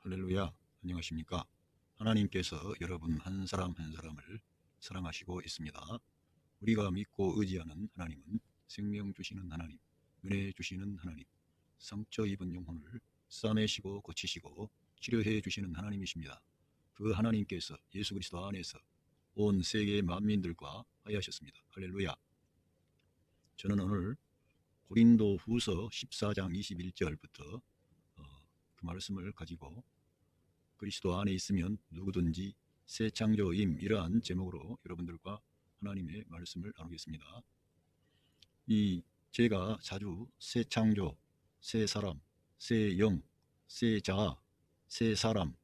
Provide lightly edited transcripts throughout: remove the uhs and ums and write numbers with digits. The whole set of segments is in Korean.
할렐루야, 안녕하십니까? 하나님께서 여러분 한 사람 한 사람을 사랑하시고 있습니다. 우리가 믿고 의지하는 하나님은 생명 주시는 하나님, 은혜 주시는 하나님, 상처 입은 영혼을 싸매시고 고치시고 치료해 주시는 하나님이십니다. 그 하나님께서 예수 그리스도 안에서 온 세계 만민들과 화해하셨습니다. 할렐루야. 저는 오늘 고린도 후서 14장 21절부터 그 말씀을 가지고 그리스도 안에 있으면 누구든지 새 창조임, 이러한 제목으로 여러분들과 하나님의 말씀을 나누겠습니다. 제가 자주 새 창조, 새 사람, 새 영, 새 자아, 새 사람,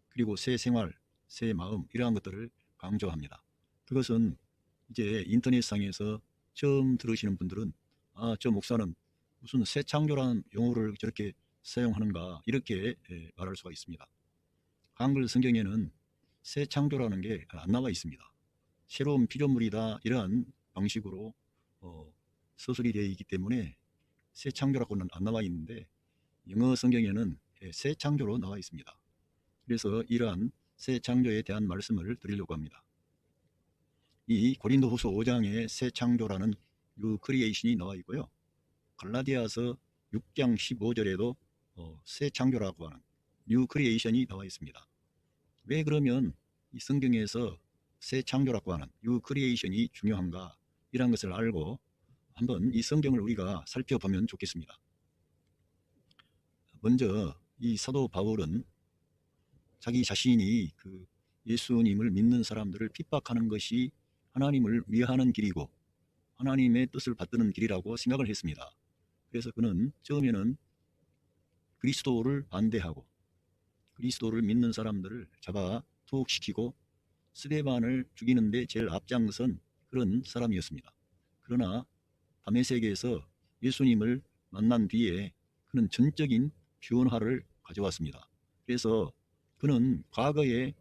그리고 새 생활, 새 마음, 이러한 것들을 강조합니다. 그것은 이제 인터넷상에서 처음 들으시는 분들은 저 목사는 무슨 새 창조라는 용어를 저렇게 사용하는가, 이렇게 말할 수가 있습니다. 한글 성경에는 새 창조라는 게 안 나와 있습니다. 새로운 피조물이다, 이러한 방식으로 서술이 되어 있기 때문에 새 창조라고는 안 나와 있는데, 영어 성경에는 새 창조로 나와 있습니다. 그래서 이러한 새 창조에 대한 말씀을 드리려고 합니다. 이 고린도후서 5장에 새 창조라는 뉴 크리에이션이 나와 있고요, 갈라디아서 6장 15절에도 새 창조라고 하는 뉴 크리에이션이 나와 있습니다. 왜 그러면 이 성경에서 새 창조라고 하는 뉴 크리에이션이 중요한가, 이런 것을 알고 한번 이 성경을 우리가 살펴보면 좋겠습니다. 먼저 이 사도 바울은 자기 자신이 그 예수님을 믿는 사람들을 핍박하는 것이 하나님을 위하는 길이고 하나님의 뜻을 받드는 길이라고 생각을 했습니다. 그래서 그는 처음에는 그리스도를 반대하고 그리스도를 믿는 사람들을 잡아 투옥시키고 스데반을 죽이는데 제일 앞장선 그런 사람이었습니다. 그러나 다메섹에서 예수님을 만난 뒤에 그는 전적인 변화를 가져왔습니다. 그래서 그는 과거에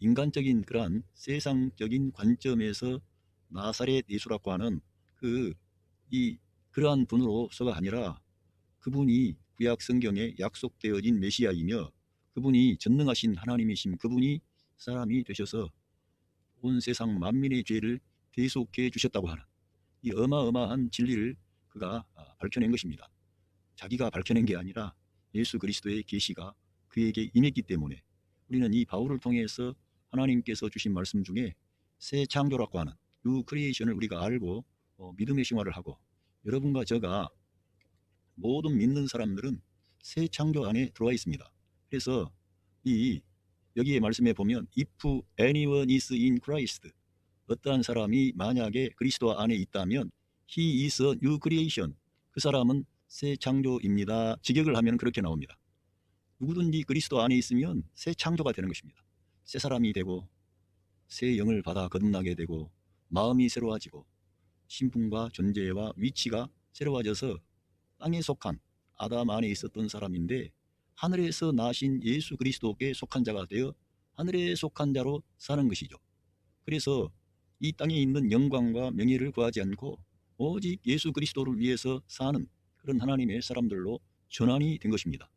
인간적인 그러한 세상적인 관점에서 나사렛 예수라고 하는 그러한 분으로서가 아니라 그분이 구약 성경에 약속되어진 메시아이며 그분이 전능하신 하나님이신 그분이 사람이 되셔서 온 세상 만민의 죄를 대속해 주셨다고 하는 이 어마어마한 진리를 그가 밝혀낸 것입니다. 자기가 밝혀낸 게 아니라 예수 그리스도의 계시가 그에게 임했기 때문에 우리는 이 바울을 통해서 하나님께서 주신 말씀 중에 새 창조라고 하는 뉴 크리에이션을 우리가 알고 믿음의 생활을 하고, 여러분과 저가 모든 믿는 사람들은 새 창조 안에 들어와 있습니다. 그래서 여기에 말씀에 보면 if anyone is in Christ, 어떠한 사람이 만약에 그리스도 안에 있다면 he is a new creation, 그 사람은 새 창조입니다. 직역을 하면 그렇게 나옵니다. 누구든지 그리스도 안에 있으면 새 창조가 되는 것입니다. 새 사람이 되고 새 영을 받아 거듭나게 되고 마음이 새로워지고 신분과 존재와 위치가 새로워져서 땅에 속한 아담 안에 있었던 사람인데 하늘에서 나신 예수 그리스도께 속한 자가 되어 하늘에 속한 자로 사는 것이죠. 그래서 이 땅에 있는 영광과 명예를 구하지 않고 오직 예수 그리스도를 위해서 사는 그런 하나님의 사람들로 전환이 된 것입니다.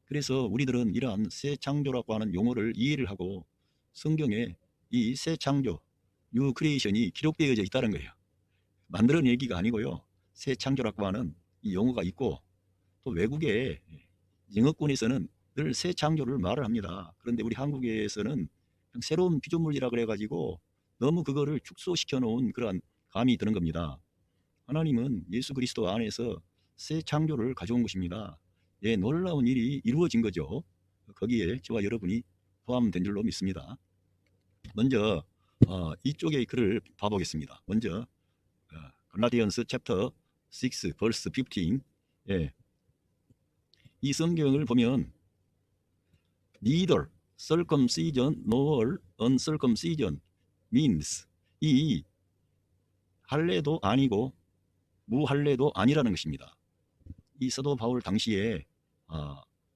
그래서 우리들은 이러한 새 창조라고 하는 용어를 이해를 하고 성경에 이 새 창조, 뉴 크리에이션이 기록되어져 있다는 거예요. 만들어낸 얘기가 아니고요, 새 창조라고 하는 이 용어가 있고, 또 외국의 영어권에서는 늘 새 창조를 말을 합니다. 그런데 우리 한국에서는 새로운 피조물이라 그래가지고 너무 그거를 축소시켜 놓은 그러한 감이 드는 겁니다. 하나님은 예수 그리스도 안에서 새 창조를 가져온 것입니다. 놀라운 일이 이루어진 거죠. 거기에 저와 여러분이 포함된 줄로 믿습니다. 먼저 이쪽의 글을 봐보겠습니다. 먼저 갈라디언스 챕터 6 verse 15, 이 성경을 보면 neither circumcision nor uncircumcision means, 이 할례도 아니고 무할례도 아니라는 것입니다. 이 사도 바울 당시에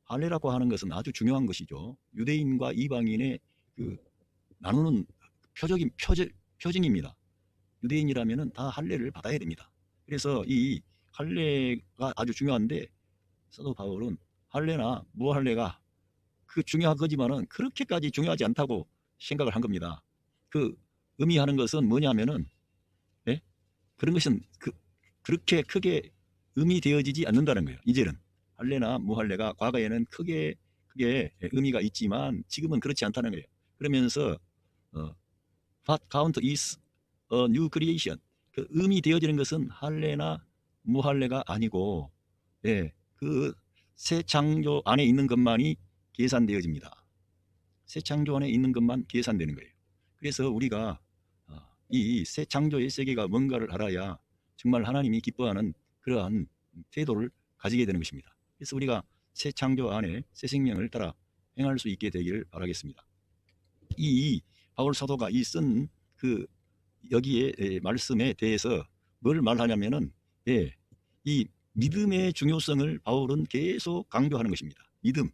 할례라고 하는 것은 아주 중요한 것이죠. 유대인과 이방인의 그 나누는 표징입니다. 유대인이라면 다 할례를 받아야 됩니다. 그래서 이 할례가 아주 중요한데 사도 바울은 할례나 무할례가 그 중요한 거지만은 그렇게까지 중요하지 않다고 생각을 한 겁니다. 그 의미하는 것은 뭐냐면은, 예? 그런 것은 그렇게 크게 의미되어지지 않는다는 거예요. 이제는 할례나 무할례가 과거에는 크게 의미가 있지만 지금은 그렇지 않다는 거예요. 그러면서 what count is a new creation. 그 의미되어지는 것은 할례나 무할례가 아니고, 예, 그 새 창조 안에 있는 것만이 계산되어집니다. 새 창조 안에 있는 것만 계산되는 거예요. 그래서 우리가 이 새 창조의 세계가 뭔가를 알아야 정말 하나님이 기뻐하는 그러한 태도를 가지게 되는 것입니다. 그래서 우리가 새 창조 안에 새 생명을 따라 행할 수 있게 되기를 바라겠습니다. 이 바울 사도가 쓴 그 여기에 말씀에 대해서 뭘 말하냐면은, 이 믿음의 중요성을 바울은 계속 강조하는 것입니다. 믿음.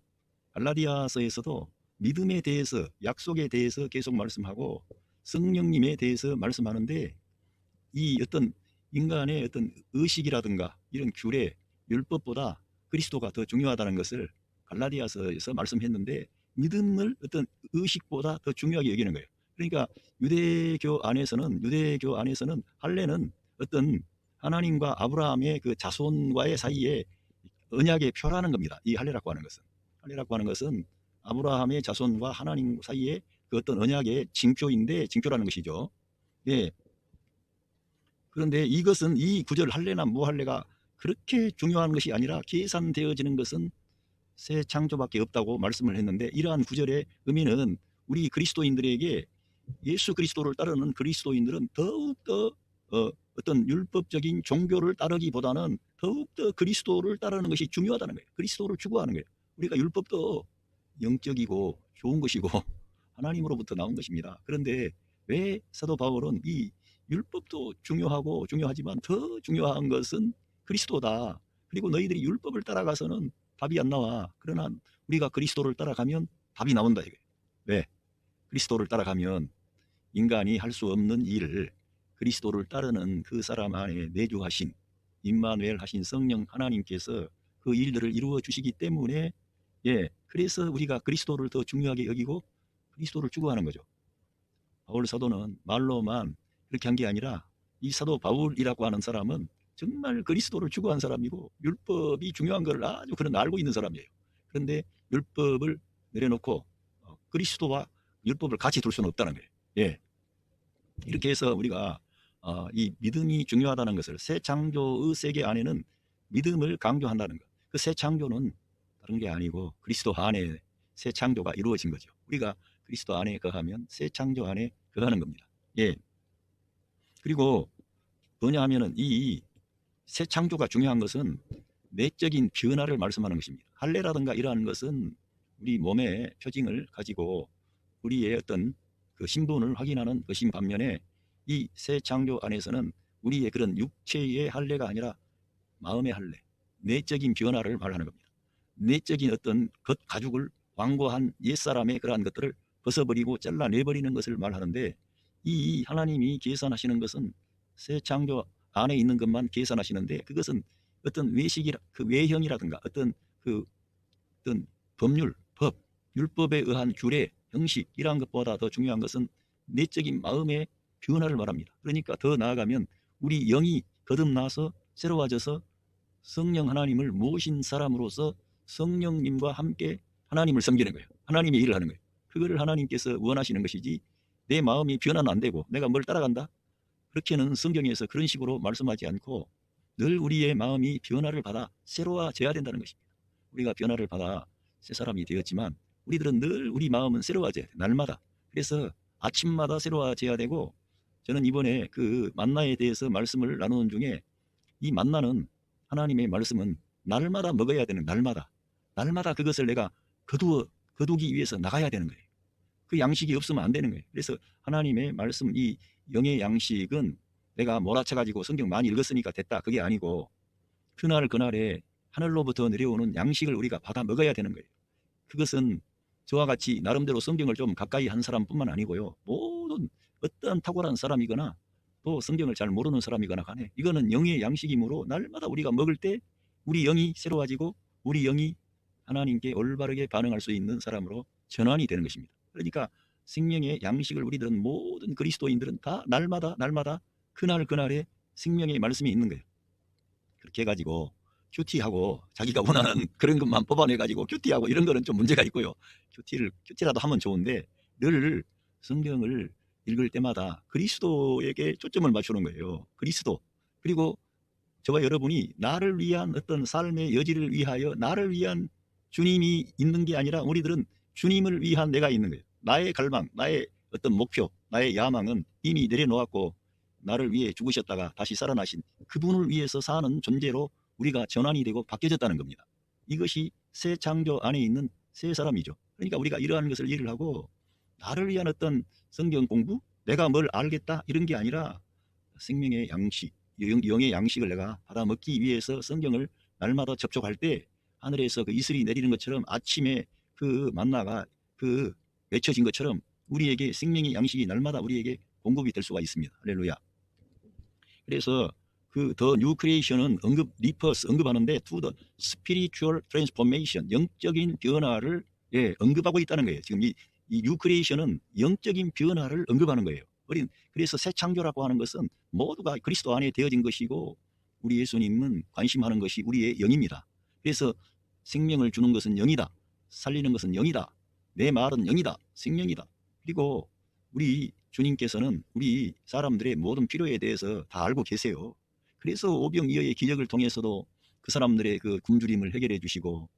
갈라디아서에서도 믿음에 대해서, 약속에 대해서 계속 말씀하고 성령님에 대해서 말씀하는데, 이 어떤 인간의 어떤 의식이라든가 이런 규례, 율법보다 그리스도가 더 중요하다는 것을 갈라디아서에서 말씀했는데, 믿음을 어떤 의식보다 더 중요하게 여기는 거예요. 그러니까 유대교 안에서는 할례는 어떤 하나님과 아브라함의 그 자손과의 사이에 언약의 표라는 겁니다. 이 할례라고 하는 것은 아브라함의 자손과 하나님 사이에 그 어떤 언약의 징표라는 것이죠. 예. 그런데 이것은 이 구절 할례나 무할례가 그렇게 중요한 것이 아니라 계산되어지는 것은 새 창조밖에 없다고 말씀을 했는데, 이러한 구절의 의미는 우리 그리스도인들에게, 예수 그리스도를 따르는 그리스도인들은 더욱더 어떤 율법적인 종교를 따르기보다는 더욱더 그리스도를 따르는 것이 중요하다는 거예요. 그리스도를 추구하는 거예요. 우리가 율법도 영적이고 좋은 것이고 하나님으로부터 나온 것입니다. 그런데 왜 사도 바울은 이 율법도 중요하지만 더 중요한 것은 그리스도다. 그리고 너희들이 율법을 따라가서는 답이 안 나와. 그러나 우리가 그리스도를 따라가면 답이 나온다 이거예요. 왜? 그리스도를 따라가면 인간이 할 수 없는 일을 그리스도를 따르는 그 사람 안에 내주하신 임마누엘 하신 성령 하나님께서 그 일들을 이루어 주시기 때문에, 그래서 우리가 그리스도를 더 중요하게 여기고 그리스도를 추구하는 거죠. 바울 사도는 말로만 그렇게 한 게 아니라, 이 사도 바울이라고 하는 사람은 정말 그리스도를 추구한 사람이고 율법이 중요한 것을 아주 그런 알고 있는 사람이에요. 그런데 율법을 내려놓고 그리스도와 율법을 같이 둘 수는 없다는 거예요. 이렇게 해서 우리가 이 믿음이 중요하다는 것을, 새 창조의 세계 안에는 믿음을 강조한다는 것. 그 새 창조는 다른 게 아니고 그리스도 안에 새 창조가 이루어진 거죠. 우리가 그리스도 안에 거하면 새 창조 안에 거하는 겁니다. 그리고 뭐냐 하면은 이 새 창조가 중요한 것은 내적인 변화를 말씀하는 것입니다. 할례라든가 이러한 것은 우리 몸의 표징을 가지고 우리의 어떤 그 신분을 확인하는 것인 반면에, 이 새 창조 안에서는 우리의 그런 육체의 할례가 아니라 마음의 할례, 내적인 변화를 말하는 겁니다. 내적인 어떤 것 가죽을 완고한 옛사람의 그러한 것들을 벗어버리고 잘라내버리는 것을 말하는데, 이 하나님이 계산하시는 것은 새 창조 안에 있는 것만 계산하시는데, 그것은 어떤 외형이라든가 어떤 법률, 율법에 의한 규례, 형식 이러한 것보다 더 중요한 것은 내적인 마음의 변화를 말합니다. 그러니까 더 나아가면 우리 영이 거듭나서 새로워져서 성령 하나님을 모신 사람으로서 성령님과 함께 하나님을 섬기는 거예요. 하나님의 일을 하는 거예요. 그거를 하나님께서 원하시는 것이지, 내 마음이 변화는 안 되고 내가 뭘 따라간다? 그렇게는 성경에서 그런 식으로 말씀하지 않고, 늘 우리의 마음이 변화를 받아 새로워져야 된다는 것입니다. 우리가 변화를 받아 새 사람이 되었지만 우리들은 늘 우리 마음은 새로워져야 돼. 날마다. 그래서 아침마다 새로워져야 되고, 저는 이번에 그 만나에 대해서 말씀을 나누는 중에, 이 만나는, 하나님의 말씀은 날마다 먹어야 되는, 날마다 그것을 내가 거두기 위해서 나가야 되는 거예요. 그 양식이 없으면 안 되는 거예요. 그래서 하나님의 말씀, 이 영의 양식은 내가 몰아쳐가지고 성경 많이 읽었으니까 됐다, 그게 아니고 그날에 하늘로부터 내려오는 양식을 우리가 받아 먹어야 되는 거예요. 그것은 저와 같이 나름대로 성경을 좀 가까이 한 사람뿐만 아니고요, 모든 어떠한 탁월한 사람이거나 또 성경을 잘 모르는 사람이거나 간에 이거는 영의 양식이므로 날마다 우리가 먹을 때 우리 영이 새로워지고 우리 영이 하나님께 올바르게 반응할 수 있는 사람으로 전환이 되는 것입니다. 그러니까 생명의 양식을 우리들은 모든 그리스도인들은 다 날마다 그날그날의 생명의 말씀이 있는 거예요. 그렇게 해가지고 큐티하고 자기가 원하는 그런 것만 뽑아내가지고 큐티하고 이런 거는 좀 문제가 있고요. 큐티라도 하면 좋은데 늘 성경을 읽을 때마다 그리스도에게 초점을 맞추는 거예요. 그리스도. 그리고 저와 여러분이 나를 위한 어떤 삶의 여지를 위하여 나를 위한 주님이 있는 게 아니라 우리들은 주님을 위한 내가 있는 거예요. 나의 갈망, 나의 어떤 목표, 나의 야망은 이미 내려놓았고 나를 위해 죽으셨다가 다시 살아나신 그분을 위해서 사는 존재로 우리가 전환이 되고 바뀌어졌다는 겁니다. 이것이 새 창조 안에 있는 새 사람이죠. 그러니까 우리가 이러한 것을 이해를 하고 나를 위한 어떤 성경 공부, 내가 뭘 알겠다 이런 게 아니라 생명의 양식, 영의 양식을 내가 받아 먹기 위해서 성경을 날마다 접촉할 때 하늘에서 그 이슬이 내리는 것처럼 아침에 그 만나가 그 맺혀진 것처럼 우리에게 생명의 양식이 날마다 우리에게 공급이 될 수가 있습니다. 할렐루야. 그래서 그 더 뉴 크리에이션은 언급하는데 to the spiritual transformation, 영적인 변화를 언급하고 있다는 거예요. 지금 이 뉴 크리에이션은 영적인 변화를 언급하는 거예요. 그래서 새 창조라고 하는 것은 모두가 그리스도 안에 되어진 것이고 우리 예수님은 관심하는 것이 우리의 영입니다. 그래서 생명을 주는 것은 영이다. 살리는 것은 영이다. 내 말은 영이다. 생명이다. 그리고 우리 주님께서는 우리 사람들의 모든 필요에 대해서 다 알고 계세요. 그래서 오병이어의 기적을 통해서도 그 사람들의 그 굶주림을 해결해 주시고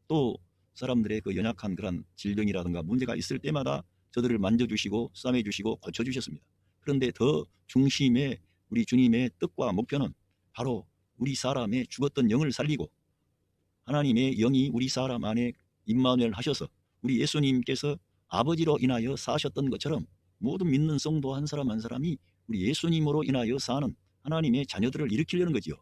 또 사람들의 그 연약한 그런 질병이라든가 문제가 있을 때마다 저들을 만져주시고 싸매주시고 고쳐주셨습니다. 그런데 더 중심에 우리 주님의 뜻과 목표는 바로 우리 사람의 죽었던 영을 살리고 하나님의 영이 우리 사람 안에 임마누엘 하셔서 우리 예수님께서 아버지로 인하여 사셨던 것처럼 모든 믿는 성도 한 사람 한 사람이 우리 예수님으로 인하여 사는 하나님의 자녀들을 일으키려는 거지요.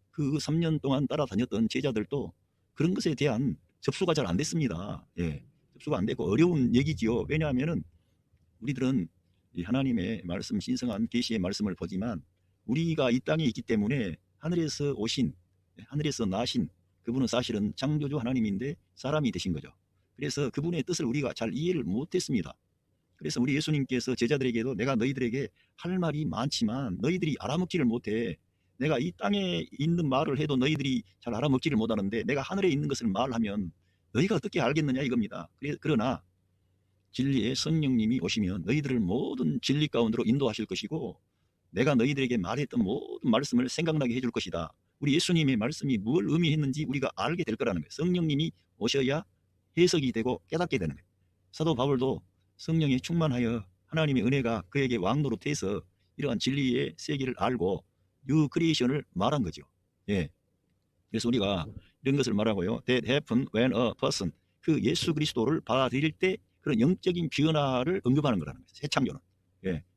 그 3년 동안 따라다녔던 제자들도 그런 것에 대한 접수가 잘 안 됐습니다. 접수가 안 되고 어려운 얘기지요. 왜냐하면은 우리들은 이 하나님의 말씀, 신성한 계시의 말씀을 보지만 우리가 이 땅에 있기 때문에 하늘에서 오신, 하늘에서 나신 그분은 사실은 창조주 하나님인데 사람이 되신 거죠. 그래서 그분의 뜻을 우리가 잘 이해를 못했습니다. 그래서 우리 예수님께서 제자들에게도 내가 너희들에게 할 말이 많지만 너희들이 알아먹지를 못해. 내가 이 땅에 있는 말을 해도 너희들이 잘 알아먹지를 못하는데 내가 하늘에 있는 것을 말하면 너희가 어떻게 알겠느냐 이겁니다. 그러나 진리의 성령님이 오시면 너희들을 모든 진리 가운데로 인도하실 것이고 내가 너희들에게 말했던 모든 말씀을 생각나게 해줄 것이다. 우리 예수님의 말씀이 뭘 의미했는지 우리가 알게 될 거라는 거예요. 성령님이 오셔야 해석이 되고 깨닫게 되는 거예요. 사도 바울도 성령에 충만하여 하나님의 은혜가 그에게 왕노릇해서 이러한 진리의 세계를 알고 뉴 크리에이션을 말한 거죠. 그래서 우리가 이런 것을 말하고요. That happened when a person, 그 예수 그리스도를 받아들일 때 그런 영적인 변화를 언급하는 거라는 거예요. 새 창조는.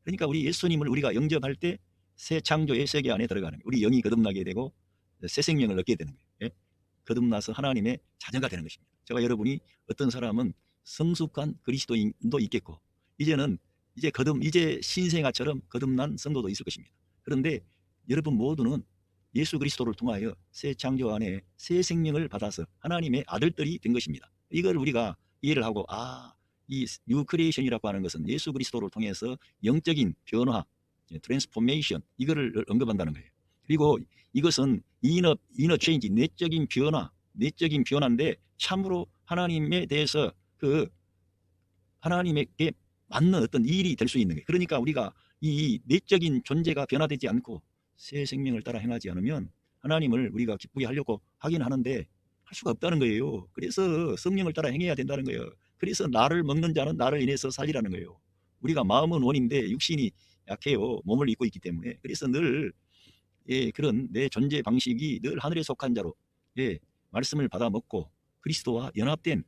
그러니까 우리 예수님을 우리가 영접할 때 새 창조의 세계 안에 들어가는 거예요. 우리 영이 거듭나게 되고 새 생명을 얻게 되는 거예요. 거듭나서 하나님의 자녀가 되는 것입니다. 제가 여러분이 어떤 사람은 성숙한 그리스도인도 있겠고 이제 신생아처럼 거듭난 성도도 있을 것입니다. 그런데 여러분 모두는 예수 그리스도를 통하여 새 창조 안에 새 생명을 받아서 하나님의 아들들이 된 것입니다. 이걸 우리가 이해를 하고 이 뉴 크리에이션이라고 하는 것은 예수 그리스도를 통해서 영적인 변화, 트랜스포메이션 이거를 언급한다는 거예요. 그리고 이것은 이너 체인지, 내적인 변화인데 참으로 하나님에 대해서 그 하나님에게 맞는 어떤 일이 될 수 있는 거예요. 그러니까 우리가 이 내적인 존재가 변화되지 않고 새 생명을 따라 행하지 않으면 하나님을 우리가 기쁘게 하려고 하긴 하는데 할 수가 없다는 거예요. 그래서 성령을 따라 행해야 된다는 거예요. 그래서 나를 먹는 자는 나를 인해서 살리라는 거예요. 우리가 마음은 원인데 육신이 약해요. 몸을 입고 있기 때문에. 그래서 늘 그런 내 존재 방식이 늘 하늘에 속한 자로 말씀을 받아 먹고 그리스도와 연합된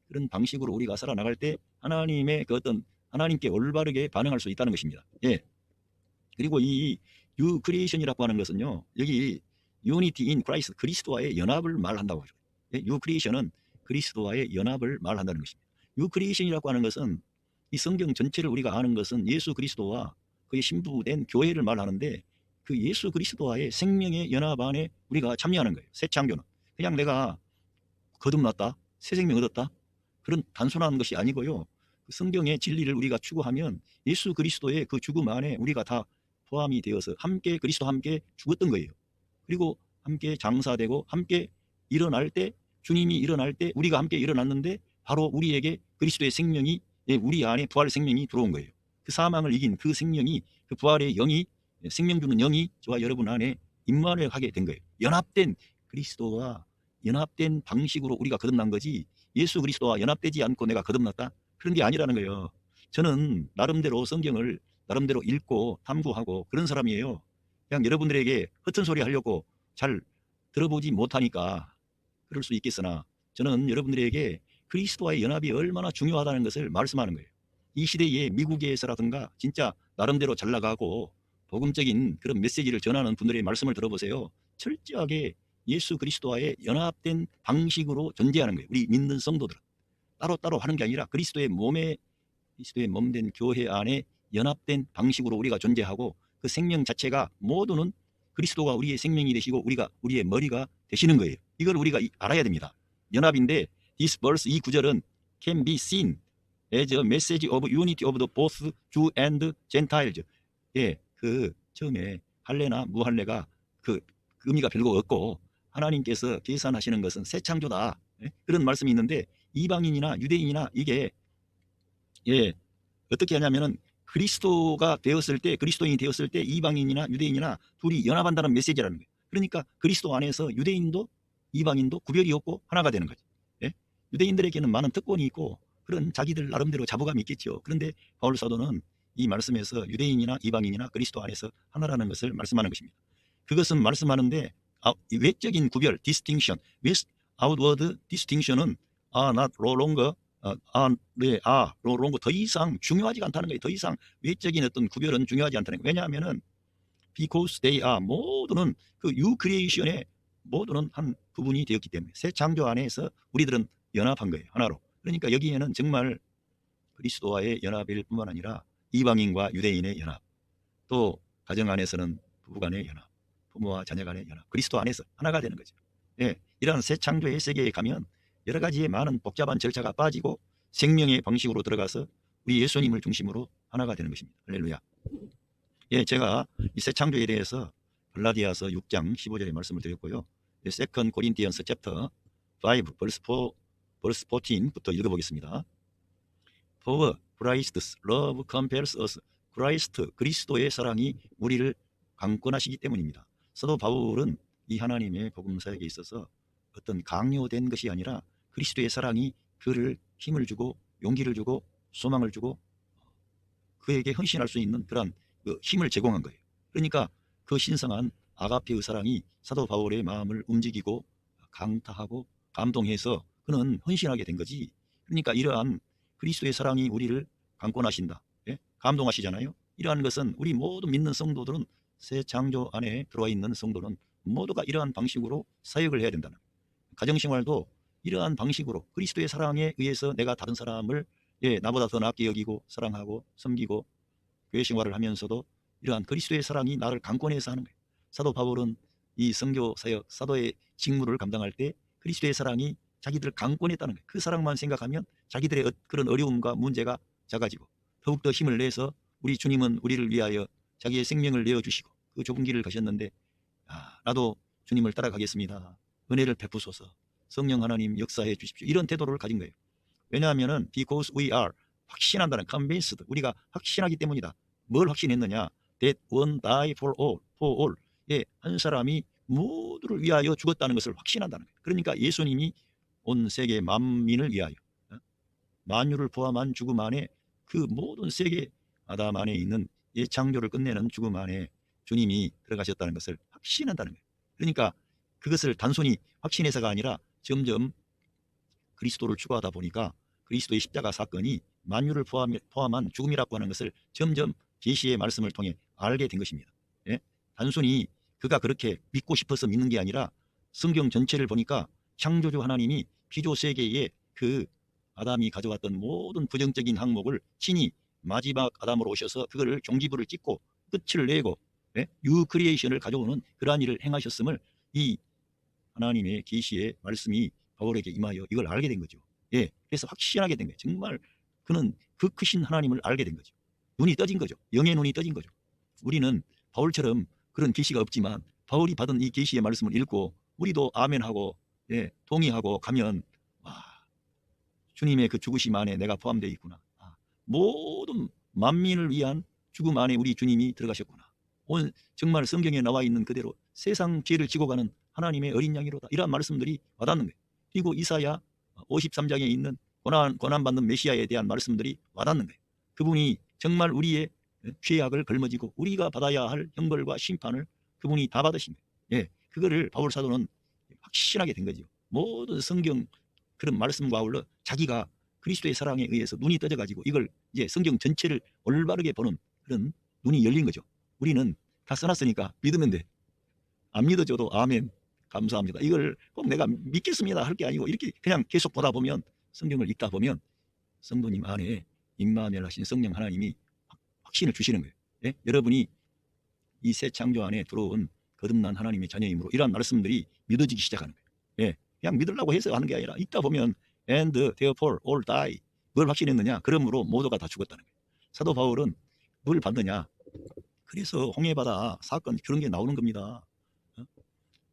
그런 방식으로 우리가 살아나갈 때 하나님의 그 어떤 하나님께 올바르게 반응할 수 있다는 것입니다. 그리고 이 뉴 크리에이션이라고 하는 것은요, 여기 유니티 인 크라이스트, 그리스도와의 연합을 말한다고 하죠. 뉴 크리에이션은 그리스도와의 연합을 말한다는 것입니다. 뉴 크리에이션이라고 하는 것은 이 성경 전체를 우리가 아는 것은 예수 그리스도와 그의 신부된 교회를 말하는데 그 예수 그리스도와의 생명의 연합 안에 우리가 참여하는 거예요. 새 창조는 그냥 내가 거듭났다, 새 생명 얻었다, 그런 단순한 것이 아니고요. 그 성경의 진리를 우리가 추구하면 예수 그리스도의 그 죽음 안에 우리가 다 포함이 되어서 함께 그리스도와 함께 죽었던 거예요. 그리고 함께 장사되고 함께 일어날 때, 주님이 일어날 때 우리가 함께 일어났는데 바로 우리에게 그리스도의 생명이, 우리 안에 부활 생명이 들어온 거예요. 그 사망을 이긴 그 생명이, 그 부활의 영이, 생명 주는 영이 저와 여러분 안에 임만을 하게 된 거예요. 연합된, 그리스도와 연합된 방식으로 우리가 거듭난 거지, 예수 그리스도와 연합되지 않고 내가 거듭났다, 그런 게 아니라는 거예요. 저는 나름대로 성경을 나름대로 읽고 탐구하고 그런 사람이에요. 그냥 여러분들에게 허튼 소리 하려고 잘 들어보지 못하니까 그럴 수 있겠으나, 저는 여러분들에게 그리스도와의 연합이 얼마나 중요하다는 것을 말씀하는 거예요. 이 시대에 미국에서라든가 진짜 나름대로 잘 나가고 복음적인 그런 메시지를 전하는 분들의 말씀을 들어보세요. 철저하게 예수 그리스도와의 연합된 방식으로 존재하는 거예요. 우리 믿는 성도들은 따로따로 하는 게 아니라 그리스도의 몸에, 그리스도의 몸된 교회 안에 연합된 방식으로 우리가 존재하고, 그 생명 자체가 모두는 그리스도가 우리의 생명이 되시고 우리가 우리의 머리가 되시는 거예요. 이걸 우리가 알아야 됩니다. 연합인데 this verse, 이 구절은 can be seen as a message of unity of the both Jew and Gentiles. 예, 그 처음에 할례나 무할례가 그 의미가 별거 없고 하나님께서 계산하시는 것은 새 창조다, 그런 말씀이 있는데, 이방인이나 유대인이나 이게 어떻게 하냐면은 그리스도가 되었을 때, 그리스도인이 되었을 때 이방인이나 유대인이나 둘이 연합한다는 메시지라는 거예요. 그러니까 그리스도 안에서 유대인도 이방인도 구별이 없고 하나가 되는 거죠. 유대인들에게는 많은 특권이 있고 그런 자기들 나름대로 자부감이 있겠죠. 그런데 바울 사도는 이 말씀에서 유대인이나 이방인이나 그리스도 안에서 하나라는 것을 말씀하는 것입니다. 그것은 말씀하는데 외적인 구별, distinction, outward distinction은 not no longer no longer 더 이상 중요하지 않다는 거예요. 더 이상 외적인 어떤 구별은 중요하지 않다는 거예요. 왜냐하면은 because they are, 모두는 그 new creation의 모두는 한 부분이 되었기 때문에 새 창조 안에서 우리들은 연합한 거예요. 하나로. 그러니까 여기에는 정말 그리스도와의 연합일 뿐만 아니라 이방인과 유대인의 연합, 또 가정 안에서는 부부간의 연합, 부모와 자녀 간의 연합, 그리스도 안에서 하나가 되는 거죠. 이러한 새 창조의 세계에 가면 여러 가지의 많은 복잡한 절차가 빠지고 생명의 방식으로 들어가서 우리 예수님을 중심으로 하나가 되는 것입니다. 할렐루야. 제가 이 새 창조에 대해서 갈라디아서 6장 15절에 말씀을 드렸고요. 세컨 고린티언스 챕터 5 verse 14부터 읽어보겠습니다. For Christ's love compels us. 그리스도의 사랑이 우리를 강권하시기 때문입니다. 사도 바울은 이 하나님의 복음 사역에 있어서 어떤 강요된 것이 아니라 그리스도의 사랑이 그를 힘을 주고 용기를 주고 소망을 주고 그에게 헌신할 수 있는 그런 힘을 제공한 거예요. 그러니까 그 신성한 아가페의 사랑이 사도 바울의 마음을 움직이고 강타하고 감동해서 그는 헌신하게 된 거지. 그러니까 이러한 그리스도의 사랑이 우리를 강권하신다, 감동하시잖아요. 이러한 것은 우리 모두 믿는 성도들은, 새 창조 안에 들어와 있는 성도는 모두가 이러한 방식으로 사역을 해야 된다는 거예요. 가정생활도 이러한 방식으로 그리스도의 사랑에 의해서 내가 다른 사람을 나보다 더 낫게 여기고 사랑하고 섬기고 교회 생활을 하면서도 이러한 그리스도의 사랑이 나를 강권해서 하는 거예요. 사도 바울은 이 선교 사역, 사도의 직무를 감당할 때 그리스도의 사랑이 자기들을 강권했다는 거예요. 그 사랑만 생각하면 자기들의 그런 어려움과 문제가 작아지고 더욱더 힘을 내서, 우리 주님은 우리를 위하여 자기의 생명을 내어주시고 그 좁은 길을 가셨는데 나도 주님을 따라가겠습니다, 은혜를 베푸소서, 성령 하나님 역사해 주십시오, 이런 태도를 가진 거예요. 왜냐하면은 because we are, 확신한다는, convinced, 우리가 확신하기 때문이다. 뭘 확신했느냐? That one died for all. 한 사람이 모두를 위하여 죽었다는 것을 확신한다는 거예요. 그러니까 예수님이 온 세계 만민을 위하여, 만유를 포함한 죽음 안에, 그 모든 세계 아담 안에 있는 창조를 끝내는 죽음 안에 주님이 들어가셨다는 것을 확신한다는 거예요. 그러니까 그것을 단순히 확신해서가 아니라 점점 그리스도를 추구하다 보니까 그리스도의 십자가 사건이 만유를 포함한 죽음이라고 하는 것을 점점 계시의 말씀을 통해 알게 된 것입니다. 단순히 그가 그렇게 믿고 싶어서 믿는 게 아니라 성경 전체를 보니까 창조주 하나님이 피조 세계에 그 아담이 가져왔던 모든 부정적인 항목을 친히 마지막 아담으로 오셔서 그거를 종지부를 찍고 끝을 내고 뉴 크리에이션을 가져오는 그러한 일을 행하셨음을 이 하나님의 계시의 말씀이 바울에게 임하여 이걸 알게 된 거죠. 예, 그래서 확신하게 된 거예요. 정말 그는 그 크신 하나님을 알게 된 거죠. 눈이 떠진 거죠. 영의 눈이 떠진 거죠. 우리는 바울처럼 그런 계시가 없지만 바울이 받은 이 계시의 말씀을 읽고 우리도 아멘하고 예, 동의하고 가면 와, 주님의 그 죽으심 안에 내가 포함되어 있구나. 모든 만민을 위한 죽음 안에 우리 주님이 들어가셨구나. 정말 성경에 나와 있는 그대로 세상 죄를 지고 가는 하나님의 어린 양이로다. 이러한 말씀들이 와닿는 거예요. 그리고 이사야 53장에 있는 고난받는 메시아에 대한 말씀들이 와닿는 거예요. 그분이 정말 우리의 죄악을 걸머지고 우리가 받아야 할 형벌과 심판을 그분이 다 받으신 거예요. 예, 그거를 바울 사도는 확신하게 된 거죠. 모든 성경 그런 말씀과 아울러 자기가 그리스도의 사랑에 의해서 눈이 떠져가지고 이걸 이제 성경 전체를 올바르게 보는 그런 눈이 열린 거죠. 우리는 다 써놨으니까 믿으면 돼. 안 믿어줘도 아멘 감사합니다. 이걸 꼭 내가 믿겠습니다 할 게 아니고 이렇게 그냥 계속 보다 보면 성경을 읽다 보면 성도님 안에 임마누엘 하신 성령 하나님이 확신을 주시는 거예요. 예? 여러분이 이 새 창조 안에 들어온 거듭난 하나님의 자녀이므로 이러한 말씀들이 믿어지기 시작하는 거예요. 예, 그냥 믿으려고 해서 하는 게 아니라 읽다 보면 and therefore all die. 뭘 확신했느냐? 그러므로 모두가 다 죽었다는 거예요. 사도 바울은 뭘 받느냐? 그래서 홍해바다 사건 그런 게 나오는 겁니다.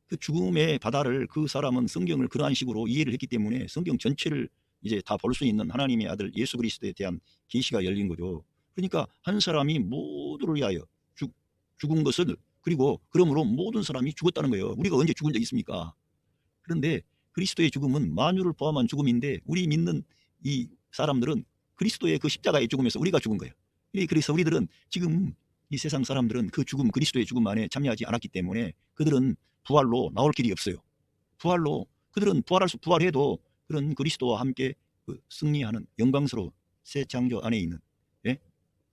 그 죽음의 바다를 그 사람은 성경을 그러한 식으로 이해를 했기 때문에 성경 전체를 이제 다 볼 수 있는 하나님의 아들 예수 그리스도에 대한 계시가 열린 거죠. 그러니까 한 사람이 모두를 위하여 죽은 것을 그리고 그러므로 모든 사람이 죽었다는 거예요. 우리가 언제 죽은 적 있습니까? 그런데 그리스도의 죽음은 만유를 포함한 죽음인데 우리 믿는 이 사람들은 그리스도의 그 십자가의 죽음에서 우리가 죽은 거예요. 그래서 우리들은 지금 이 세상 사람들은 그 죽음 그리스도의 죽음 안에 참여하지 않았기 때문에 그들은 부활로 나올 길이 없어요. 그들은 부활해도 그런 그리스도와 함께 그 승리하는 영광스러운 새 창조 안에 있는 예?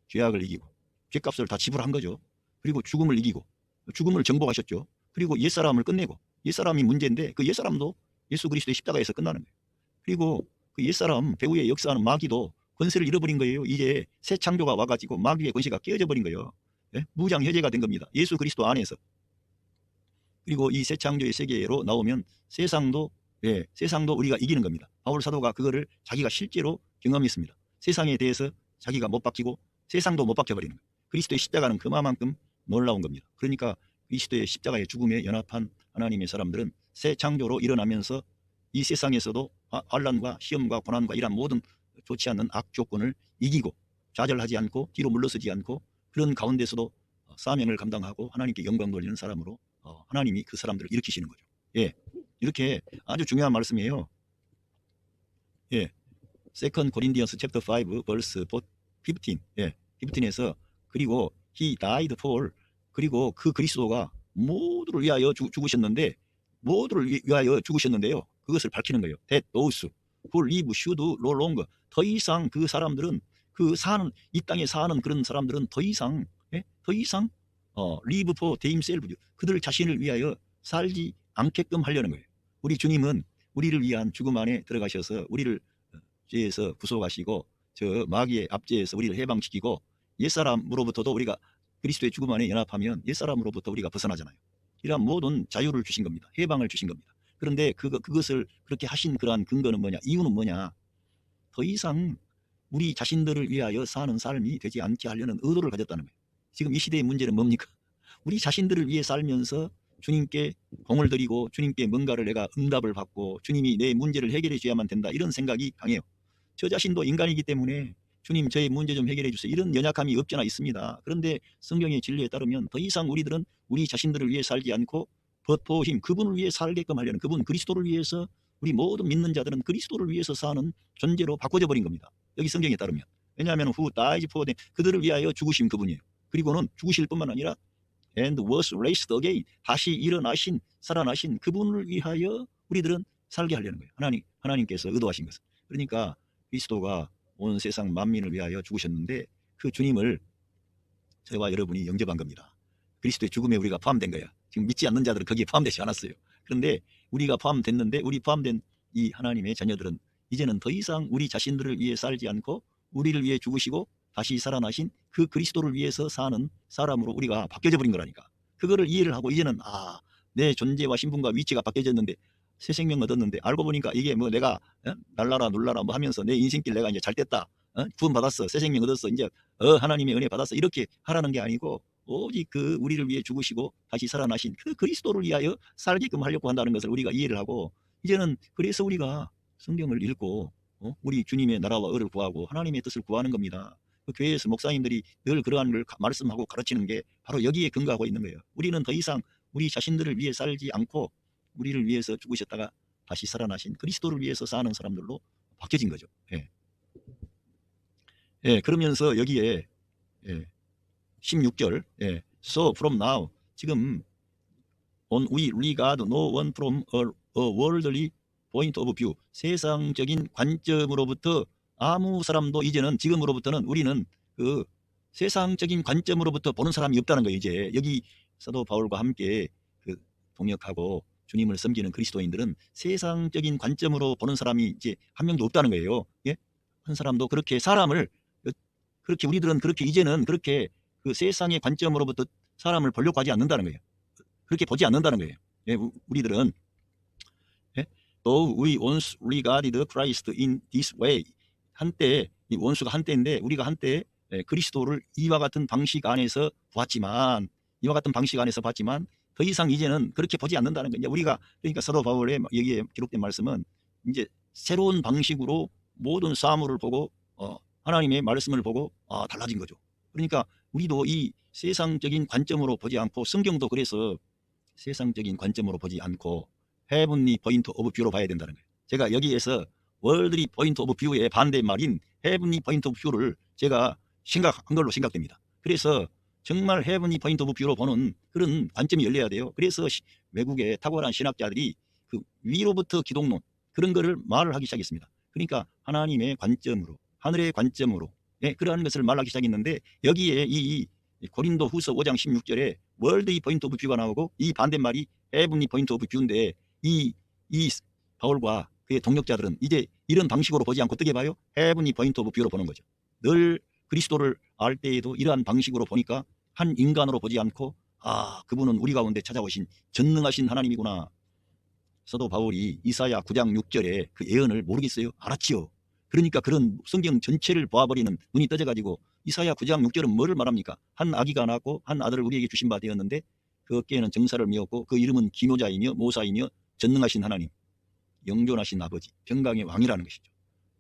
죄악을 이기고 죄값을 다 지불한 거죠. 그리고 죽음을 이기고 죽음을 정복하셨죠. 그리고 옛사람을 끝내고 옛사람이 문제인데 그 옛사람도 예수 그리스도의 십자가에서 끝나는 거예요. 그리고 그 옛사람 배후에 역사하는 마귀도 권세를 잃어버린 거예요. 이제 새 창조가 와가지고 마귀의 권세가 깨어져 버린 거예요. 예? 무장해제가 된 겁니다. 예수 그리스도 안에서. 그리고 이 새 창조의 세계로 나오면 세상도 우리가 이기는 겁니다. 바울 사도가 그거를 자기가 실제로 경험했습니다. 세상에 대해서 자기가 못 박히고 세상도 못 박혀버리는 거예요. 그리스도의 십자가는 그만큼 놀라운 겁니다. 그러니까 그리스도의 십자가의 죽음에 연합한 하나님의 사람들은 새 창조로 일어나면서 이 세상에서도 환난과 시험과 고난과 이런 모든 좋지 않는 악 조건을 이기고 좌절하지 않고 뒤로 물러서지 않고 그런 가운데서도 사명을 감당하고 하나님께 영광 돌리는 사람으로 하나님이 그 사람들을 일으키시는 거죠. 예, 이렇게 아주 중요한 말씀이에요. 예, 2 Corinthians chapter 5 verse 15. 예, 15에서 그리고 he died for 그리고 그 그리스도가 모두를 위하여 죽으셨는데 모두를 위하여 죽으셨는데요. 그것을 밝히는 거예요. That those who live should no longer 더 이상 그 사람들은 이 땅에 사는 그런 사람들은 더 이상 live for themselves 그들 자신을 위하여 살지 않게끔 하려는 거예요. 우리 주님은 우리를 위한 죽음 안에 들어가셔서 우리를 죄에서 구속하시고 저 마귀의 압제에서 우리를 해방시키고 옛사람으로부터도 우리가 그리스도의 죽음 안에 연합하면 옛사람으로부터 우리가 벗어나잖아요. 이러한 모든 자유를 주신 겁니다. 해방을 주신 겁니다. 그런데 그것을 그렇게 하신 그러한 근거는 뭐냐? 이유는 뭐냐? 더 이상 우리 자신들을 위하여 사는 삶이 되지 않게 하려는 의도를 가졌다는 거예요. 지금 이 시대의 문제는 뭡니까? 우리 자신들을 위해 살면서 주님께 공을 들이고 주님께 뭔가를 내가 응답을 받고 주님이 내 문제를 해결해 줘야만 된다 이런 생각이 강해요. 저 자신도 인간이기 때문에 주님 저의 문제 좀 해결해 주세요 이런 연약함이 없지 않아 있습니다. 그런데 성경의 진리에 따르면 더 이상 우리들은 우리 자신들을 위해 살지 않고 but for him 그분을 위해 살게끔 하려는 그분 그리스도를 위해서 우리 모든 믿는 자들은 그리스도를 위해서 사는 존재로 바꿔져 버린 겁니다. 여기 성경에 따르면. 왜냐하면 who died for them 그들을 위하여 죽으신 그분이에요. 그리고는 죽으실 뿐만 아니라 and was raised again 다시 일어나신 살아나신 그분을 위하여 우리들은 살게 하려는 거예요. 하나님께서 의도하신 것은. 그러니까 그리스도가 온 세상 만민을 위하여 죽으셨는데 그 주님을 저와 여러분이 영접한 겁니다. 그리스도의 죽음에 우리가 포함된 거야. 지금 믿지 않는 자들은 거기에 포함되지 않았어요. 그런데 우리가 포함됐는데 우리 포함된 이 하나님의 자녀들은 이제는 더 이상 우리 자신들을 위해 살지 않고 우리를 위해 죽으시고 다시 살아나신 그 그리스도를 위해서 사는 사람으로 우리가 바뀌어져 버린 거라니까. 그거를 이해를 하고 이제는 내 존재와 신분과 위치가 바뀌어졌는데 새 생명 얻었는데 알고 보니까 이게 뭐 내가 날라라 놀라라 뭐 하면서 내 인생길 내가 이제 잘 됐다, 구원 받았어, 새 생명 얻었어, 이제 하나님의 은혜 받았어, 이렇게 하라는 게 아니고 오직 그 우리를 위해 죽으시고 다시 살아나신 그 그리스도를 위하여 살게끔 하려고 한다는 것을 우리가 이해를 하고, 이제는 그래서 우리가 성경을 읽고 우리 주님의 나라와 의를 구하고 하나님의 뜻을 구하는 겁니다. 그 교회에서 목사님들이 늘 그러한 걸 말씀하고 가르치는 게 바로 여기에 근거하고 있는 거예요. 우리는 더 이상 우리 자신들을 위해 살지 않고 우리를 위해서 죽으셨다가 다시 살아나신 그리스도를 위해서 사는 사람들로 바뀌어진 거죠. 예. 예, 그러면서 여기에 16절 So from now, 지금 on we regard no one from a worldly point of view, 세상적인 관점으로부터 아무 사람도 이제는 지금으로부터는 우리는 그 세상적인 관점으로부터 보는 사람이 없다는 거예요. 이제 여기 사도 바울과 함께 그 동역하고 주님을 섬기는 그리스도인들은 세상적인 관점으로 보는 사람이 이제 한 명도 없다는 거예요. 예? 한 사람도 그렇게 사람을 그렇게 우리들은 그렇게 이제는 그렇게 그 세상의 관점으로부터 사람을 보려고 하지 않는다는 거예요. 그렇게 보지 않는다는 거예요. 예, 우리들은 Though we once regarded Christ in this way, 한때 이 원수가 한때인데 우리가 한때 그리스도를 이와 같은 방식 안에서 봤지만 더 이상 이제는 그렇게 보지 않는다는 거예요. 우리가 그러니까 사도 바울의 여기에 기록된 말씀은 이제 새로운 방식으로 모든 사물을 보고 하나님의 말씀을 보고 달라진 거죠. 그러니까 우리도 이 세상적인 관점으로 보지 않고, 성경도 그래서 세상적인 관점으로 보지 않고 heavenly point of view로 봐야 된다는 거예요. 제가 여기에서 worldly point of view의 반대말인 heavenly point of view를 제가 생각한 걸로 생각됩니다. 그래서 정말 heavenly point of view로 보는 그런 관점이 열려야 돼요. 그래서 외국의 탁월한 신학자들이 그 위로부터 기독론 그런 거를 말을 하기 시작했습니다. 그러니까 하나님의 관점으로, 하늘의 관점으로 그러한 것을 말하기 시작했는데, 여기에 이 고린도 후서 5장 16절에 worldly point of view가 나오고 이 반대말이 heavenly point of view인데, 이 바울과 그의 동역자들은 이제 이런 방식으로 보지 않고 어떻게 봐요? heavenly point of view로 보는 거죠. 늘 그리스도를 알 때에도 이러한 방식으로 보니까 한 인간으로 보지 않고 그분은 우리 가운데 찾아오신 전능하신 하나님이구나. 사도 바울이 이사야 9장 6절에 그 예언을 모르겠어요? 알았지요. 그러니까 그런 성경 전체를 보아버리는 눈이 떠져가지고 이사야 9장 6절은 뭐를 말합니까? 한 아기가 낳고 한 아들을 우리에게 주신 바 되었는데 그 어깨에는 정사를 메었고 그 이름은 기묘자이며 모사이며 전능하신 하나님, 영존하신 아버지, 평강의 왕이라는 것이죠.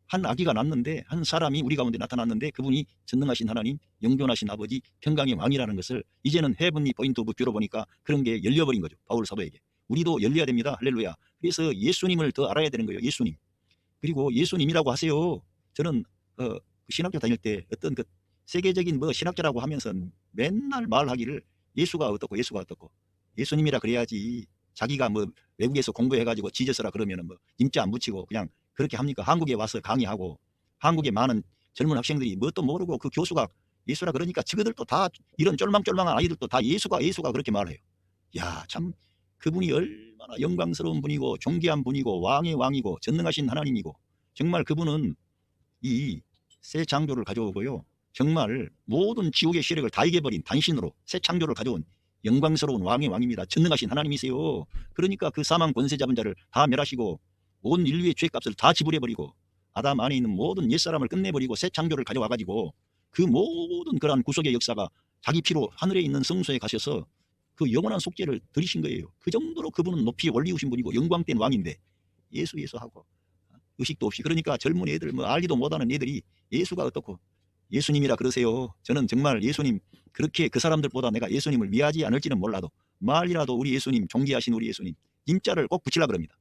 한 아기가 낳는데, 한 사람이 우리 가운데 나타났는데 그분이 전능하신 하나님, 영존하신 아버지, 평강의 왕이라는 것을 이제는 헤븐리 포인트 오브 뷰로 보니까 그런 게 열려버린 거죠. 바울 사도에게. 우리도 열려야 됩니다. 할렐루야. 그래서 예수님을 더 알아야 되는 거예요. 예수님. 그리고 예수님이라고 하세요. 저는 신학교 다닐 때 어떤 그 세계적인 신학자라고 하면서 맨날 말하기를 예수가 어떻고 예수님이라 그래야지. 자기가 외국에서 공부해가지고 지저스라 그러면은 임자 안 붙이고 그냥 그렇게 합니까? 한국에 와서 강의하고 한국의 많은 젊은 학생들이 뭣도 모르고 그 교수가 예수라 그러니까 저들도 다 이런 쫄망쫄망한 아이들도 다 예수가 그렇게 말해요. 야, 참 그분이 얼마나 영광스러운 분이고 존귀한 분이고 왕의 왕이고 전능하신 하나님이고, 정말 그분은 이 새 창조를 가져오고요, 정말 모든 지옥의 세력을 다 이겨버린 단신으로 새 창조를 가져온 영광스러운 왕의 왕입니다. 전능하신 하나님이세요. 그러니까 그 사망 권세 잡은 자를 다 멸하시고 온 인류의 죄값을 다 지불해버리고 아담 안에 있는 모든 옛사람을 끝내버리고 새 창조를 가져와가지고 그 모든 그러한 구속의 역사가 자기 피로 하늘에 있는 성소에 가셔서 그 영원한 속죄를 드리신 거예요. 그 정도로 그분은 높이 올리우신 분이고 영광된 왕인데 예수하고 의식도 없이, 그러니까 젊은 애들 알지도 못하는 애들이 예수가 어떻고 예수님이라 그러세요. 저는 정말 예수님, 그렇게 그 사람들보다 내가 예수님을 미워하지 않을지는 몰라도 말이라도 우리 예수님, 존귀하신 우리 예수님 임자를 꼭 붙이려고 합니다.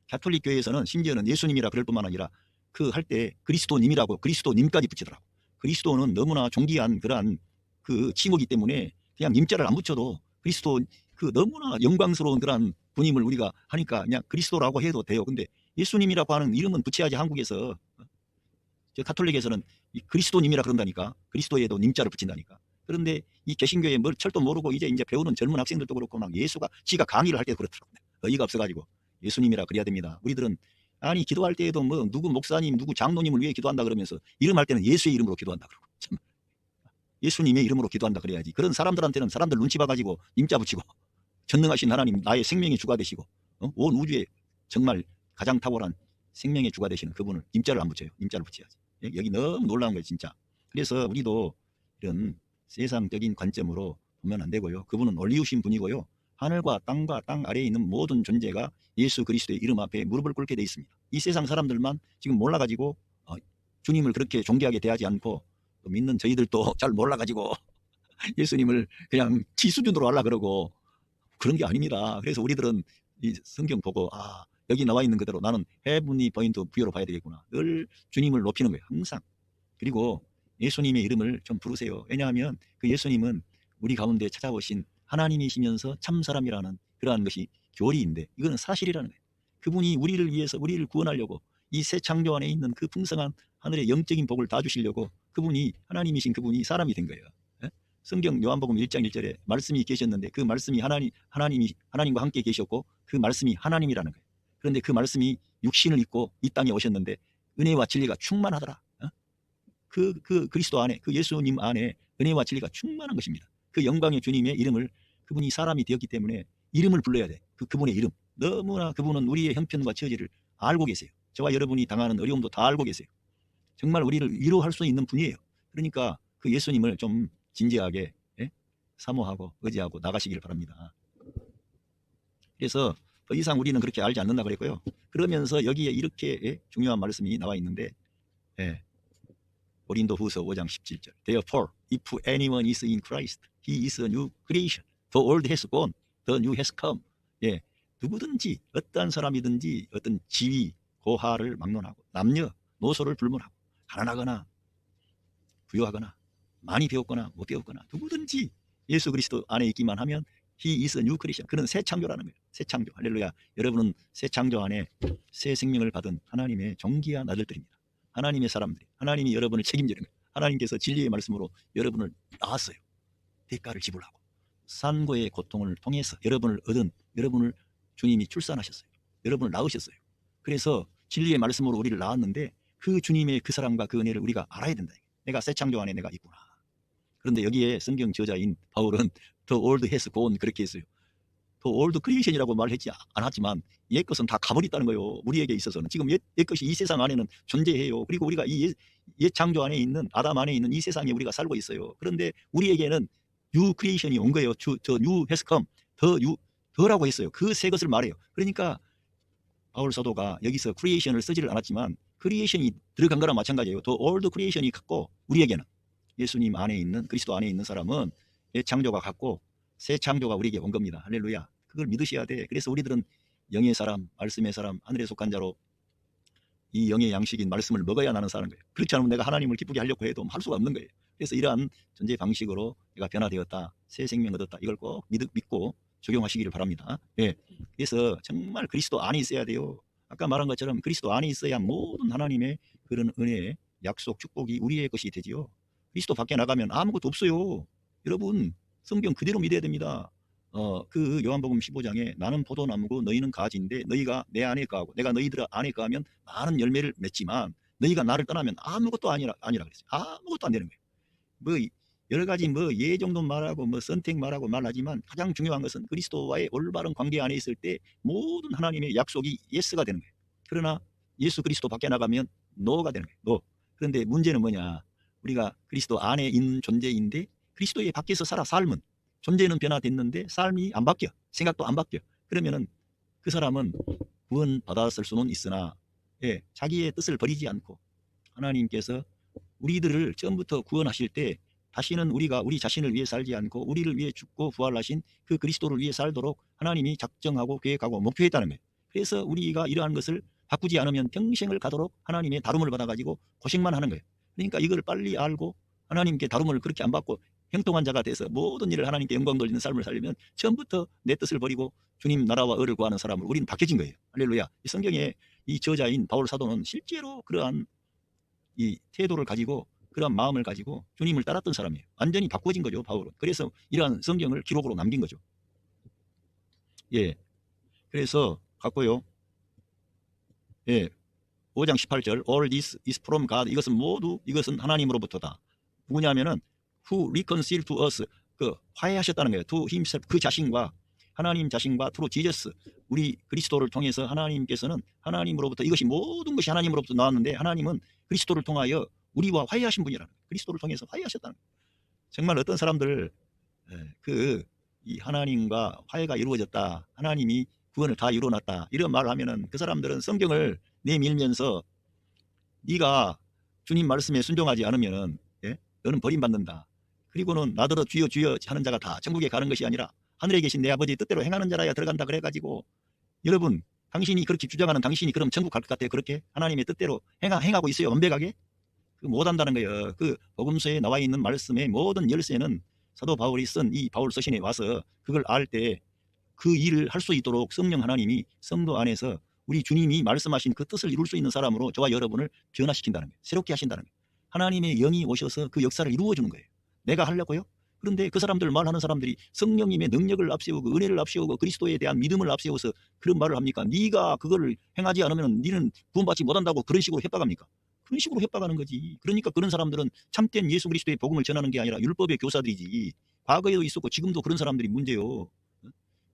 가톨릭 교회에서는 심지어는 예수님이라 그럴 뿐만 아니라 그 할 때 그리스도님이라고 그리스도님까지 붙이더라고. 그리스도는 너무나 존귀한 그러한 그 칭호기 때문에 그냥 임자를 안 붙여도 그리스도 그 너무나 영광스러운 그러한 분임을 우리가 하니까 그냥 그리스도라고 해도 돼요. 근데 예수님이라고 하는 이름은 붙여야지. 한국에서 저 가톨릭에서는 이 그리스도님이라 그런다니까. 그리스도에도 님자를 붙인다니까. 그런데 이 개신교에 철도 모르고 이제 배우는 젊은 학생들도 그렇고 막 예수가 지가 강의를 할 때도 그렇더라고요. 어이가 없어가지고 예수님이라 그래야 됩니다. 우리들은 아니 기도할 때에도 누구 목사님 누구 장로님을 위해 기도한다 그러면서 이름할 때는 예수의 이름으로 기도한다 그러고, 참 예수님의 이름으로 기도한다 그래야지. 그런 사람들한테는 사람들 눈치 봐가지고 임자 붙이고 전능하신 하나님 나의 생명의 주가 되시고 온 우주에 정말 가장 탁월한 생명의 주가 되시는 그분을 임자를 안 붙여요. 임자를 붙여야지. 여기 너무 놀라운 거예요, 진짜. 그래서 우리도 이런 세상적인 관점으로 보면 안 되고요. 그분은 올리우신 분이고요. 하늘과 땅과 땅 아래에 있는 모든 존재가 예수 그리스도의 이름 앞에 무릎을 꿇게 돼 있습니다. 이 세상 사람들만 지금 몰라가지고 주님을 그렇게 존귀하게 대하지 않고 또 믿는 저희들도 잘 몰라가지고 예수님을 그냥 지 수준으로 하려 그러고 그런 게 아닙니다. 그래서 우리들은 이 성경 보고 여기 나와 있는 그대로 나는 heavenly point of view로 봐야 되겠구나. 늘 주님을 높이는 거예요. 항상. 그리고 예수님의 이름을 좀 부르세요. 왜냐하면 그 예수님은 우리 가운데 찾아오신 하나님이시면서 참 사람이라는 그러한 것이 교리인데 이거는 사실이라는 거예요. 그분이 우리를 위해서 우리를 구원하려고 이 새 창조 안에 있는 그 풍성한 하늘의 영적인 복을 다 주시려고 그분이 하나님이신 그분이 사람이 된 거예요. 성경 요한복음 1장 1절에 말씀이 계셨는데 그 말씀이 하나님과 함께 계셨고 그 말씀이 하나님이라는 거예요. 그런데 그 말씀이 육신을 입고 이 땅에 오셨는데 은혜와 진리가 충만하더라. 그 그리스도 안에 그 예수님 안에 은혜와 진리가 충만한 것입니다. 그 영광의 주님의 이름을 그분이 사람이 되었기 때문에 이름을 불러야 돼. 그분의 이름. 너무나 그분은 우리의 형편과 처지를 알고 계세요. 저와 여러분이 당하는 어려움도 다 알고 계세요. 정말 우리를 위로할 수 있는 분이에요. 그러니까 그 예수님을 좀 진지하게 사모하고 의지하고 나가시길 바랍니다. 그래서 더 이상 우리는 그렇게 알지 않는다 그랬고요. 그러면서 여기에 이렇게 중요한 말씀이 나와 있는데 고린도후서 5장 17절 Therefore, if anyone is in Christ, he is a new creation. The old has gone, the new has come. 누구든지 어떠한 사람이든지 어떤 지위, 고하를 막론하고 남녀, 노소를 불문하고 가난하거나 부유하거나 많이 배웠거나 못 배웠거나 누구든지 예수 그리스도 안에 있기만 하면 He is a new creation. 그는 새 창조라는 거예요. 새 창조. 할렐루야. 여러분은 새 창조 안에 새 생명을 받은 하나님의 존귀한 아들들입니다. 하나님의 사람들이. 하나님이 여러분을 책임지는 거예요. 하나님께서 진리의 말씀으로 여러분을 낳았어요. 대가를 지불하고 산고의 고통을 통해서 여러분을 얻은 여러분을 주님이 출산하셨어요. 여러분을 낳으셨어요. 그래서 진리의 말씀으로 우리를 낳았는데 그 주님의 그 사랑과 그 은혜를 우리가 알아야 된다. 내가 새 창조 안에 내가 있구나. 그런데 여기에 성경 저자인 바울은 The old has gone 그렇게 했어요. The old creation이라고 말했지 않았지만 옛 것은 다 가버렸다는 거예요. 우리에게 있어서는 지금 옛 것이 이 세상 안에는 존재해요. 그리고 우리가 이 옛 창조 안에 있는 아담 안에 있는 이 세상에 우리가 살고 있어요. 그런데 우리에게는 new creation이 온 거예요. 저 new has come 더라고 했어요. 그 새 것을 말해요. 그러니까 바울 사도가 여기서 creation을 쓰지를 않았지만 크리에이션이 들어간 거랑 마찬가지예요. 더 올드 크리에이션이 갖고 우리에게는 예수님 안에 있는 그리스도 안에 있는 사람은 옛 창조가 갖고 새 창조가 우리에게 온 겁니다. 할렐루야. 그걸 믿으셔야 돼. 그래서 우리들은 영의 사람, 말씀의 사람, 하늘에 속한 자로 이 영의 양식인 말씀을 먹어야 나는 사는 거예요. 그렇지 않으면 내가 하나님을 기쁘게 하려고 해도 할 수가 없는 거예요. 그래서 이러한 존재 방식으로 내가 변화되었다, 새 생명 얻었다, 이걸 꼭 믿고 적용하시기를 바랍니다. 그래서 정말 그리스도 안에 있어야 돼요. 아까 말한 것처럼 그리스도 안에 있어야 모든 하나님의 그런 은혜, 약속, 축복이 우리의 것이 되지요. 그리스도 밖에 나가면 아무것도 없어요. 여러분 성경 그대로 믿어야 됩니다. 그 요한복음 15장에 나는 포도나무고 너희는 가지인데 너희가 내 안에 거하고 내가 너희들 안에 거하면 많은 열매를 맺지만 너희가 나를 떠나면 아무것도 아니라 그랬어요. 아무것도 안 되는 거예요. 뭐 여러 가지 예 정도 말하고 선택 말하고 말하지만 가장 중요한 것은 그리스도와의 올바른 관계 안에 있을 때 모든 하나님의 약속이 예스가 되는 거예요. 그러나 예수 그리스도 밖에 나가면 노가 되는 거예요. 노. 그런데 문제는 뭐냐? 우리가 그리스도 안에 있는 존재인데 그리스도의 밖에서 살아 삶은 존재는 변화됐는데 삶이 안 바뀌어. 생각도 안 바뀌어. 그러면은 그 사람은 구원 받았을 수는 있으나 자기의 뜻을 버리지 않고 하나님께서 우리들을 처음부터 구원하실 때 다시는 우리가 우리 자신을 위해 살지 않고 우리를 위해 죽고 부활하신 그 그리스도를 위해 살도록 하나님이 작정하고 계획하고 목표했다는 거예요. 그래서 우리가 이러한 것을 바꾸지 않으면 평생을 가도록 하나님의 다rum을 받아가지고 고생만 하는 거예요. 그러니까 이걸 빨리 알고 하나님께 다rum을 그렇게 안 받고 형통한 자가 돼서 모든 일을 하나님께 영광 돌리는 삶을 살려면 처음부터 내 뜻을 버리고 주님 나라와 의를 구하는 사람으로 우리는 바뀌어진 거예요. 할렐루야. 이 성경에 이 저자인 바울 사도는 실제로 그러한 이 태도를 가지고 그런 마음을 가지고 주님을 따랐던 사람이에요. 완전히 바꿔진 거죠, 바울은. 그래서 이러한 성경을 기록으로 남긴 거죠. 그래서 갖고요. 5장 18절 All this is from God. 이것은 하나님으로부터다. 누구냐면은 who reconciled to us. 화해하셨다는 거예요. to himself, 그 자신과 하나님 자신과 트루 지저스, 우리 그리스도를 통해서 하나님께서는 하나님으로부터, 이것이 모든 것이 하나님으로부터 나왔는데 하나님은 그리스도를 통하여 우리와 화해하신 분이라는 거예요. 그리스도를 통해서 화해하셨다는 거예요. 정말 어떤 사람들 이 하나님과 화해가 이루어졌다, 하나님이 구원을 다 이루어놨다, 이런 말을 하면은 그 사람들은 성경을 내밀면서 네가 주님 말씀에 순종하지 않으면은 너는 버림받는다. 그리고는 나더러 주여 주여 하는 자가 다 천국에 가는 것이 아니라 하늘에 계신 내 아버지 뜻대로 행하는 자라야 들어간다 그래가지고, 여러분 당신이 그렇게 주장하는 당신이 그럼 천국 갈 것 같아요? 그렇게 하나님의 뜻대로 행하고 있어요? 완벽하게? 못한다는 거예요. 그 복음서에 나와 있는 말씀의 모든 열쇠는 사도 바울이 쓴 이 바울 서신에 와서 그걸 알 때 그 일을 할 수 있도록 성령 하나님이 성도 안에서 우리 주님이 말씀하신 그 뜻을 이룰 수 있는 사람으로 저와 여러분을 변화시킨다는 거예요. 새롭게 하신다는 거예요. 하나님의 영이 오셔서 그 역사를 이루어주는 거예요. 내가 하려고요? 그런데 그 사람들, 말하는 사람들이 성령님의 능력을 앞세우고 은혜를 앞세우고 그리스도에 대한 믿음을 앞세워서 그런 말을 합니까? 네가 그거를 행하지 않으면 너는 구원받지 못한다고 그런 식으로 협박합니까? 그런 식으로 협박하는 거지. 그러니까 그런 사람들은 참된 예수 그리스도의 복음을 전하는 게 아니라 율법의 교사들이지. 과거에도 있었고 지금도 그런 사람들이 문제요.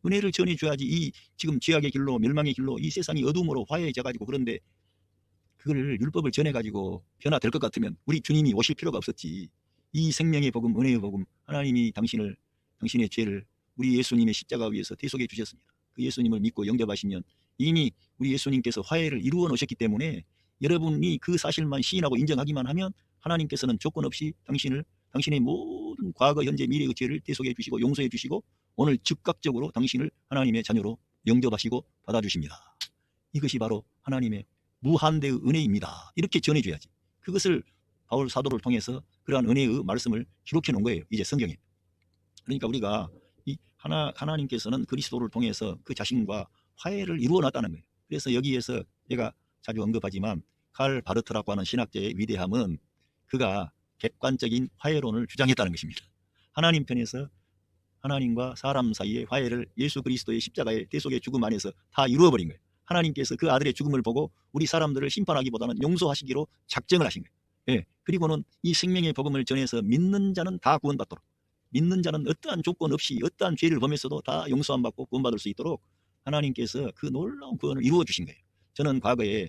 은혜를 전해줘야지. 이 지금 죄악의 길로, 멸망의 길로 이 세상이 어둠으로 화해져 가지고, 그런데 그걸 율법을 전해 가지고 변화될 것 같으면 우리 주님이 오실 필요가 없었지. 이 생명의 복음, 은혜의 복음, 하나님이 당신의 죄를 우리 예수님의 십자가 위에서 대속해 주셨습니다. 그 예수님을 믿고 영접하시면 이미 우리 예수님께서 화해를 이루어 놓으셨기 때문에 여러분이 그 사실만 시인하고 인정하기만 하면 하나님께서는 조건 없이 당신의 모든 과거, 현재, 미래의 죄를 대속해 주시고 용서해 주시고 오늘 즉각적으로 당신을 하나님의 자녀로 영접하시고 받아주십니다. 이것이 바로 하나님의 무한대의 은혜입니다. 이렇게 전해줘야지. 그것을 바울 사도를 통해서 그러한 은혜의 말씀을 기록해 놓은 거예요. 이제 성경에. 그러니까 우리가 이 하나님께서는 그리스도를 통해서 그 자신과 화해를 이루어 놨다는 거예요. 그래서 여기에서 제가 자주 언급하지만 칼 바르트라고 하는 신학자의 위대함은 그가 객관적인 화해론을 주장했다는 것입니다. 하나님 편에서 하나님과 사람 사이의 화해를 예수 그리스도의 십자가의 대속의 죽음 안에서 다 이루어버린 거예요. 하나님께서 그 아들의 죽음을 보고 우리 사람들을 심판하기보다는 용서하시기로 작정을 하신 거예요. 그리고는 이 생명의 복음을 전해서 믿는 자는 다 구원받도록, 믿는 자는 어떠한 조건 없이 어떠한 죄를 범했어도 다 용서함 받고 구원받을 수 있도록 하나님께서 그 놀라운 구원을 이루어 주신 거예요. 저는 과거에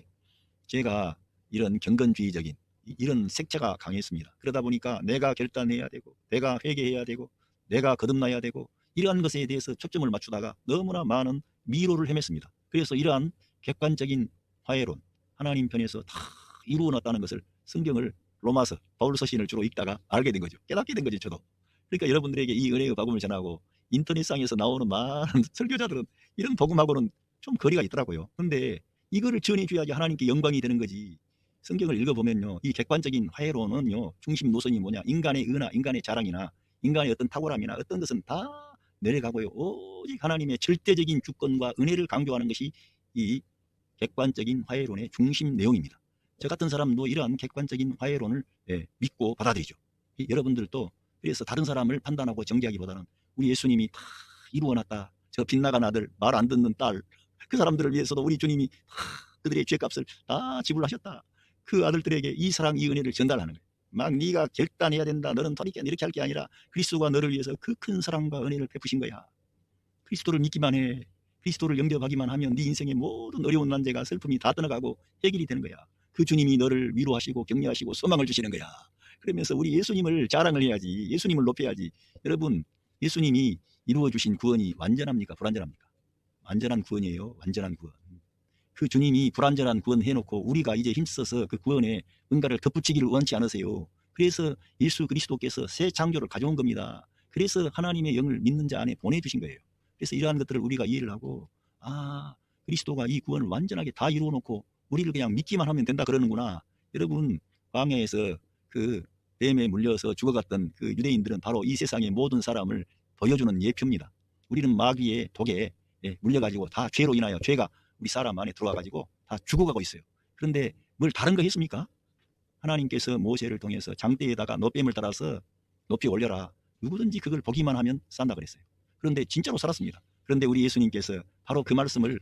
제가 이런 경건주의적인 이런 색채가 강했습니다. 그러다 보니까 내가 결단해야 되고 내가 회개해야 되고 내가 거듭나야 되고 이러한 것에 대해서 초점을 맞추다가 너무나 많은 미로를 헤맸습니다. 그래서 이러한 객관적인 화해론, 하나님 편에서 다 이루어놨다는 것을 성경을 로마서, 바울 서신을 주로 읽다가 알게 된 거죠. 깨닫게 된 거죠, 저도. 그러니까 여러분들에게 이 은혜의 복음을 전하고 인터넷상에서 나오는 많은 설교자들은 이런 복음하고는 좀 거리가 있더라고요. 그런데 이거를 전해줘야지 하나님께 영광이 되는 거지. 성경을 읽어보면요, 이 객관적인 화해론은요, 중심 노선이 뭐냐, 인간의 의나 인간의 자랑이나 인간의 어떤 탁월함이나 어떤 것은 다 내려가고요, 오직 하나님의 절대적인 주권과 은혜를 강조하는 것이 이 객관적인 화해론의 중심 내용입니다. 저 같은 사람도 이러한 객관적인 화해론을 믿고 받아들이죠. 여러분들도 그래서 다른 사람을 판단하고 정죄하기보다는 우리 예수님이 다 이루어놨다, 저 빗나간 아들, 말 안 듣는 딸, 그 사람들을 위해서도 우리 주님이 다 그들의 죄값을 다 지불하셨다. 그 아들들에게 이 사랑, 이 은혜를 전달하는 거예요. 막 네가 결단해야 된다, 너는 돌이켜, 이렇게 할 게 아니라 그리스도가 너를 위해서 그 큰 사랑과 은혜를 베푸신 거야. 그리스도를 믿기만 해. 그리스도를 영접하기만 하면 네 인생의 모든 어려운 난제가, 슬픔이 다 떠나가고 해결이 되는 거야. 그 주님이 너를 위로하시고 격려하시고 소망을 주시는 거야. 그러면서 우리 예수님을 자랑을 해야지. 예수님을 높여야지. 여러분, 예수님이 이루어주신 구원이 완전합니까? 불완전합니까? 완전한 구원이에요. 완전한 구원. 그 주님이 불완전한 구원 해놓고 우리가 이제 힘써서 그 구원에 뭔가를 덧붙이기를 원치 않으세요. 그래서 예수 그리스도께서 새 창조를 가져온 겁니다. 그래서 하나님의 영을 믿는 자 안에 보내주신 거예요. 그래서 이러한 것들을 우리가 이해를 하고, 그리스도가 이 구원을 완전하게 다 이루어놓고 우리를 그냥 믿기만 하면 된다 그러는구나. 여러분, 광야에서 그 뱀에 물려서 죽어갔던 그 유대인들은 바로 이 세상의 모든 사람을 보여주는 예표입니다. 우리는 마귀의 독에 물려가지고 다 죄로 인하여 죄가 우리 사람 안에 들어와가지고 다 죽어가고 있어요. 그런데 뭘 다른 거 했습니까? 하나님께서 모세를 통해서 장대에다가 노뱀을 따라서 높이 올려라. 누구든지 그걸 보기만 하면 산다 그랬어요. 그런데 진짜로 살았습니다. 그런데 우리 예수님께서 바로 그 말씀을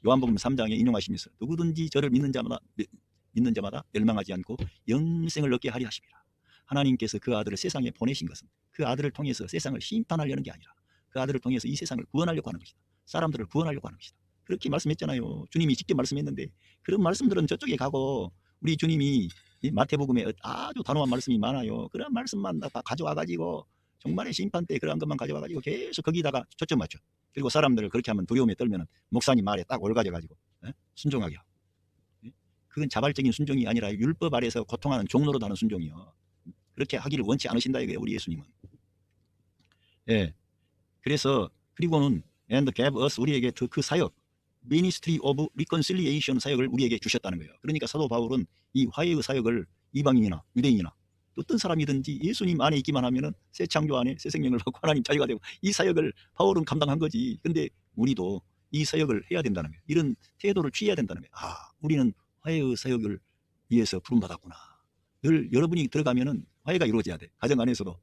요한복음 3장에 인용하시면서 누구든지 저를 믿는 자마다 멸망하지 않고 영생을 얻게 하리 하십니다. 하나님께서 그 아들을 세상에 보내신 것은 그 아들을 통해서 세상을 심판하려는 게 아니라 그 아들을 통해서 이 세상을 구원하려고 하는 것이다. 사람들을 구원하려고 하는 것이다. 그렇게 말씀했잖아요. 주님이 직접 말씀했는데 그런 말씀들은 저쪽에 가고 우리 주님이 이 마태복음에 아주 단호한 말씀이 많아요. 그런 말씀만 다 가져와 가지고 종말의 심판 때 그런 것만 가져와 가지고 계속 거기다가 초점 맞춰. 그리고 사람들을 그렇게 하면 두려움에 떨면 목사님 말에 딱 올가져 가지고 순종하게 하고. 그건 자발적인 순종이 아니라 율법 아래서 고통하는 종로로 다는 순종이요. 그렇게 하기를 원치 않으신다 이거예요. 우리 예수님은. 예. 그래서 그리고는 and gave us 우리에게 그 사역 ministry of reconciliation 사역을 우리에게 주셨다는 거예요. 그러니까 사도 바울은 이 화해의 사역을 이방인이나 유대인이나 어떤 사람이든지 예수님 안에 있기만 하면은 새 창조 안에 새 생명을 받고 하나님 자유가 되고 이 사역을 바울은 감당한 거지. 근데 우리도 이 사역을 해야 된다는 거예요. 이런 태도를 취해야 된다는 거예요. 아, 우리는 화해의 사역을 위해서 부름받았구나. 늘 여러분이 들어가면은 화해가 이루어져야 돼. 가정 안에서도.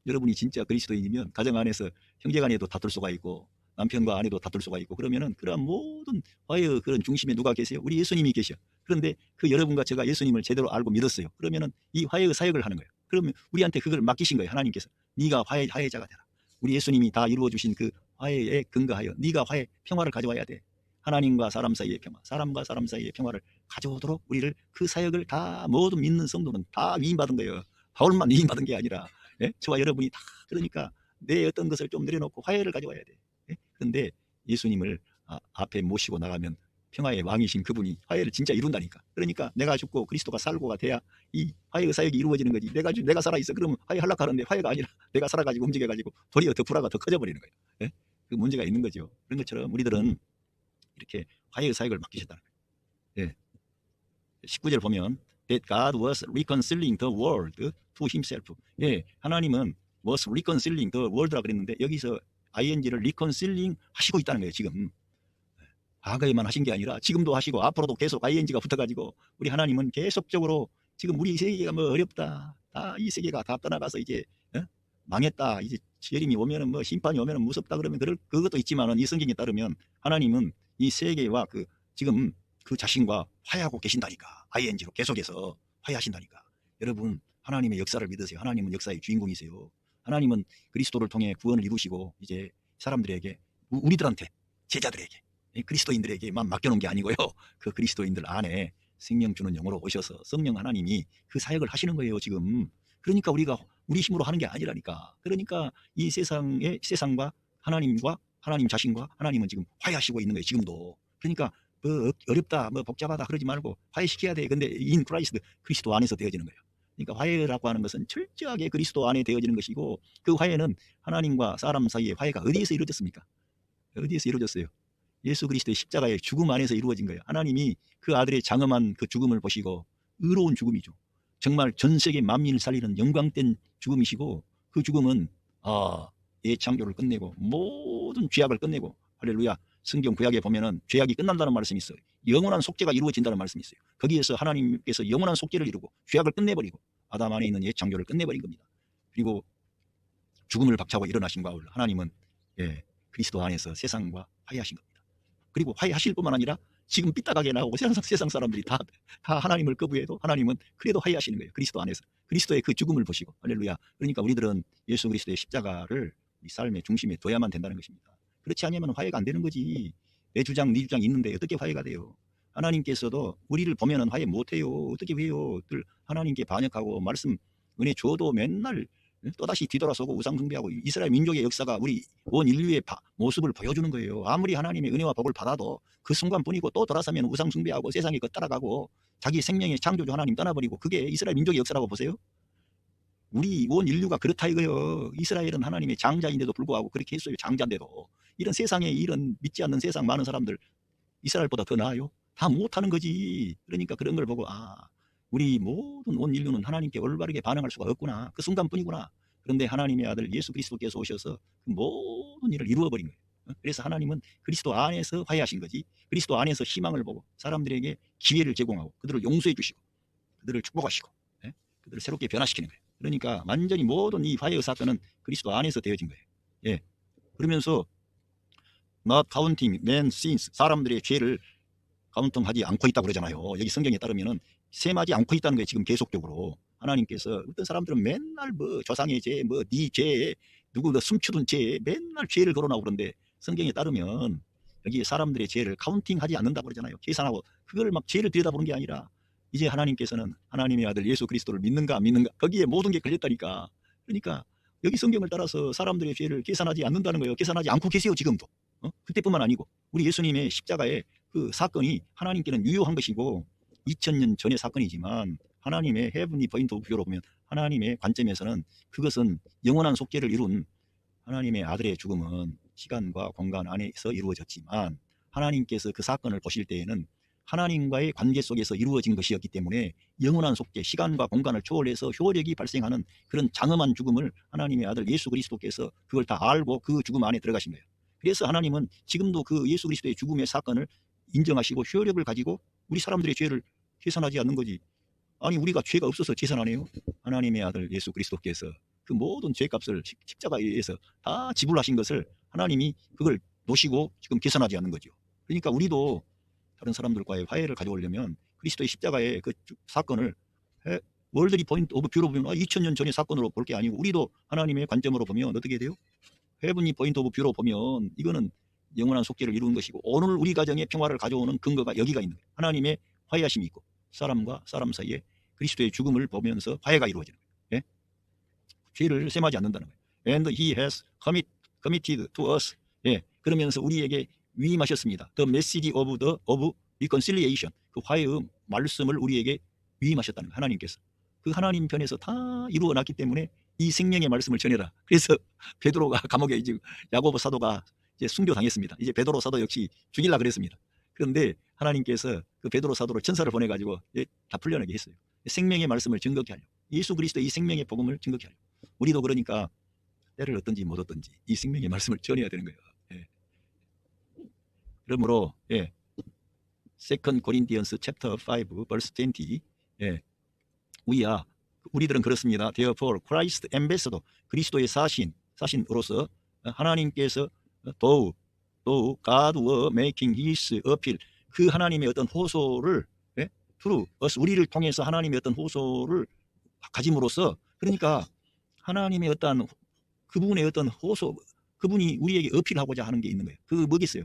여러분이 진짜 그리스도인이면 가정 안에서 형제간에도 다툴 수가 있고 남편과 아내도 다툴 수가 있고 그러면은 그런 모든 화해의 그런 중심에 누가 계세요? 우리 예수님이 계셔. 그런데 그 여러분과 제가 예수님을 제대로 알고 믿었어요. 그러면은 이 화해의 사역을 하는 거예요. 그러면 우리한테 그걸 맡기신 거예요. 하나님께서 네가 화해자가 되라. 우리 예수님이 다 이루어 주신 그 화해에 근거하여 네가 화해 평화를 가져와야 돼. 하나님과 사람 사이의 평화, 사람과 사람 사이의 평화를 가져오도록 우리를 그 사역을 다 모든 믿는 성도는 다 위임받은 거예요. 바울만 위임받은 게 아니라 저와 여러분이 다. 그러니까 내 어떤 것을 좀 내려놓고 화해를 가져와야 돼. 그런데 예수님을 앞에 모시고 나가면 평화의 왕이신 그분이 화해를 진짜 이룬다니까. 그러니까 내가 죽고 그리스도가 살고가 돼야 이 화해의 사역이 이루어지는 거지. 내가 살아있어 그러면 화해하려고 하는데 화해가 아니라 내가 살아가지고 움직여가지고 도리어 더 불화가 더 커져버리는 거예요. 그 문제가 있는 거죠. 그런 것처럼 우리들은 이렇게 화해의 사역을 맡기셨다는 거예요. 19절 보면 that God was reconciling the world to himself. 하나님은 was reconciling the world라 그랬는데 여기서 ing를 reconciling 하시고 있다는 거예요. 지금 과거에만 하신 게 아니라 지금도 하시고 앞으로도 계속 ing가 붙어가지고 우리 하나님은 계속적으로 지금 우리 세계가 뭐 어렵다, 이 세계가 다 떠나가서 이제 망했다, 이제 재림이 오면은 뭐 심판이 오면은 무섭다 그러면 그것도 있지만은 이 성경에 따르면 하나님은 이 세계와 지금 그 자신과 화해하고 계신다니까. ing로 계속해서 화해하신다니까. 여러분 하나님의 역사를 믿으세요. 하나님은 역사의 주인공이세요. 하나님은 그리스도를 통해 구원을 이루시고 이제 사람들에게 우리들한테 제자들에게 그리스도인들에게만 맡겨놓은 게 아니고요. 그 그리스도인들 안에 생명 주는 영으로 오셔서 성령 하나님이 그 사역을 하시는 거예요. 지금. 그러니까 우리가 우리 힘으로 하는 게 아니라니까. 그러니까 이 세상과 하나님과 하나님 자신과 하나님은 지금 화해하시고 있는 거예요. 지금도. 그러니까 뭐 어렵다, 뭐 복잡하다 그러지 말고 화해시켜야 돼. 근데 인 크라이스트 그리스도 안에서 되어지는 거예요. 그러니까 화해라고 하는 것은 철저하게 그리스도 안에 되어지는 것이고 그 화해는 하나님과 사람 사이의 화해가 어디에서 이루어졌습니까? 어디에서 이루어졌어요? 예수 그리스도의 십자가의 죽음 안에서 이루어진 거예요. 하나님이 그 아들의 장엄한 그 죽음을 보시고 의로운 죽음이죠. 정말 전 세계 만민을 살리는 영광된 죽음이시고 그 죽음은 창조를 끝내고 모든 죄악을 끝내고 할렐루야. 성경 구약에 보면은 죄악이 끝난다는 말씀이 있어요. 영원한 속죄가 이루어진다는 말씀이 있어요. 거기에서 하나님께서 영원한 속죄를 이루고 죄악을 끝내버리고 아담 안에 있는 옛 창조를 끝내버린 겁니다. 그리고 죽음을 박차고 일어나신 가운데 하나님은 그리스도 안에서 세상과 화해하신 겁니다. 그리고 화해하실 뿐만 아니라 지금 삐딱하게 나오고 세상 사람들이 다 하나님을 거부해도 하나님은 그래도 화해하시는 거예요. 그리스도 안에서. 그리스도의 그 죽음을 보시고 할렐루야. 그러니까 우리들은 예수 그리스도의 십자가를 우리 삶의 중심에 둬야만 된다는 것입니다. 그렇지 않으면 화해가 안 되는 거지. 내 주장 네 주장 있는데 어떻게 화해가 돼요? 하나님께서도 우리를 보면은 화해 못해요. 어떻게 해요? 늘 하나님께 반역하고 말씀 은혜 줘도 맨날 또다시 뒤돌아서고 우상숭배하고 이스라엘 민족의 역사가 우리 온 인류의 모습을 보여주는 거예요. 아무리 하나님의 은혜와 복을 받아도 그 순간뿐이고 또 돌아서면 우상숭배하고 세상에 따라가고 자기 생명의 창조주 하나님 떠나버리고 그게 이스라엘 민족의 역사라고 보세요. 우리 온 인류가 그렇다 이거요. 이스라엘은 하나님의 장자인데도 불구하고 그렇게 했어요. 장자인데도. 이런 세상에 이런 믿지 않는 세상 많은 사람들 이스라엘보다 더 나아요? 다 못하는 거지. 그러니까 그런 걸 보고 우리 모든 온 인류는 하나님께 올바르게 반응할 수가 없구나. 그 순간뿐이구나. 그런데 하나님의 아들 예수 그리스도께서 오셔서 그 모든 일을 이루어버린 거예요. 그래서 하나님은 그리스도 안에서 화해하신 거지. 그리스도 안에서 희망을 보고 사람들에게 기회를 제공하고 그들을 용서해 주시고 그들을 축복하시고 그들을 새롭게 변화시키는 거예요. 그러니까 완전히 모든 이 화해의 사건은 그리스도 안에서 되어진 거예요. 그러면서 not counting man's sins, 사람들의 죄를 카운팅하지 않고 있다고 그러잖아요. 여기 성경에 따르면은 셈하지 않고 있다는 거예요. 지금 계속적으로 하나님께서 어떤 사람들은 맨날 뭐 조상의 죄, 뭐 네 죄, 누구 숨추던 죄 맨날 죄를 거론하고 그런데 성경에 따르면 여기 사람들의 죄를 카운팅하지 않는다고 그러잖아요. 계산하고 그걸 막 죄를 들여다보는 게 아니라 이제 하나님께서는 하나님의 아들 예수 그리스도를 믿는가 안 믿는가 거기에 모든 게 걸렸다니까. 그러니까 여기 성경을 따라서 사람들의 죄를 계산하지 않는다는 거예요. 계산하지 않고 계세요 지금도. 그때뿐만 아니고 우리 예수님의 십자가의 그 사건이 하나님께는 유효한 것이고 2000년 전의 사건이지만 하나님의 헤븐리 포인트 오브 뷰로 보면 하나님의 관점에서는 그것은 영원한 속죄를 이룬 하나님의 아들의 죽음은 시간과 공간 안에서 이루어졌지만 하나님께서 그 사건을 보실 때에는 하나님과의 관계 속에서 이루어진 것이었기 때문에 영원한 속죄, 시간과 공간을 초월해서 효력이 발생하는 그런 장엄한 죽음을 하나님의 아들 예수 그리스도께서 그걸 다 알고 그 죽음 안에 들어가신 거예요. 그래서 하나님은 지금도 그 예수 그리스도의 죽음의 사건을 인정하시고 효력을 가지고 우리 사람들의 죄를 계산하지 않는 거지. 아니 우리가 죄가 없어서 계산 안 해요? 하나님의 아들 예수 그리스도께서 그 모든 죄값을 십자가에 의해서 다 지불하신 것을 하나님이 그걸 놓으시고 지금 계산하지 않는 거죠. 그러니까 우리도 다른 사람들과의 화해를 가져오려면 그리스도의 십자가의 그 사건을 월드리 포인트 오브 뷰로 보면 2000년 전의 사건으로 볼 게 아니고 우리도 하나님의 관점으로 보면 어떻게 돼요? 헤븐리 포인트 오브 뷰로 보면 이거는 영원한 속죄를 이루는 것이고 오늘 우리 가정의 평화를 가져오는 근거가 여기가 있는 거예요. 하나님의 화해하심이 있고 사람과 사람 사이에 그리스도의 죽음을 보면서 화해가 이루어지는 거예요. 예? 죄를 셈하지 않는다는 거예요. And he has committed to us. 예, 그러면서 우리에게 위임하셨습니다. The message of reconciliation. 그 화해의 말씀을 우리에게 위임하셨다는 거예요. 하나님께서. 그 하나님 편에서 다 이루어놨기 때문에 이 생명의 말씀을 전해라. 그래서 베드로가 감옥에 이제 야고보 사도가 이제 순교당했습니다. 이제 베드로 사도 역시 죽이려고 그랬습니다. 그런데 하나님께서 그 베드로 사도를 천사를 보내가지고 다 풀려나게 했어요. 생명의 말씀을 증거케 하려고. 예수 그리스도 이 생명의 복음을 증거케 하려고. 우리도 그러니까 때를 얻든지 못 얻든지 이 생명의 말씀을 전해야 되는 거예요. 예. 그러므로 예. 2 Corinthians chapter 5 verse 20 예. 우리들은 그렇습니다. Therefore Christ ambassador 그리스도의 사신으로서 하나님께서 though God were making his appeal 그 하나님의 어떤 호소를 예? through us 우리를 통해서 하나님의 어떤 호소를 가짐으로써 그러니까 하나님의 어떤 그분의 어떤 호소 그분이 우리에게 어필하고자 하는 게 있는 거예요. 그 뭐겠어요?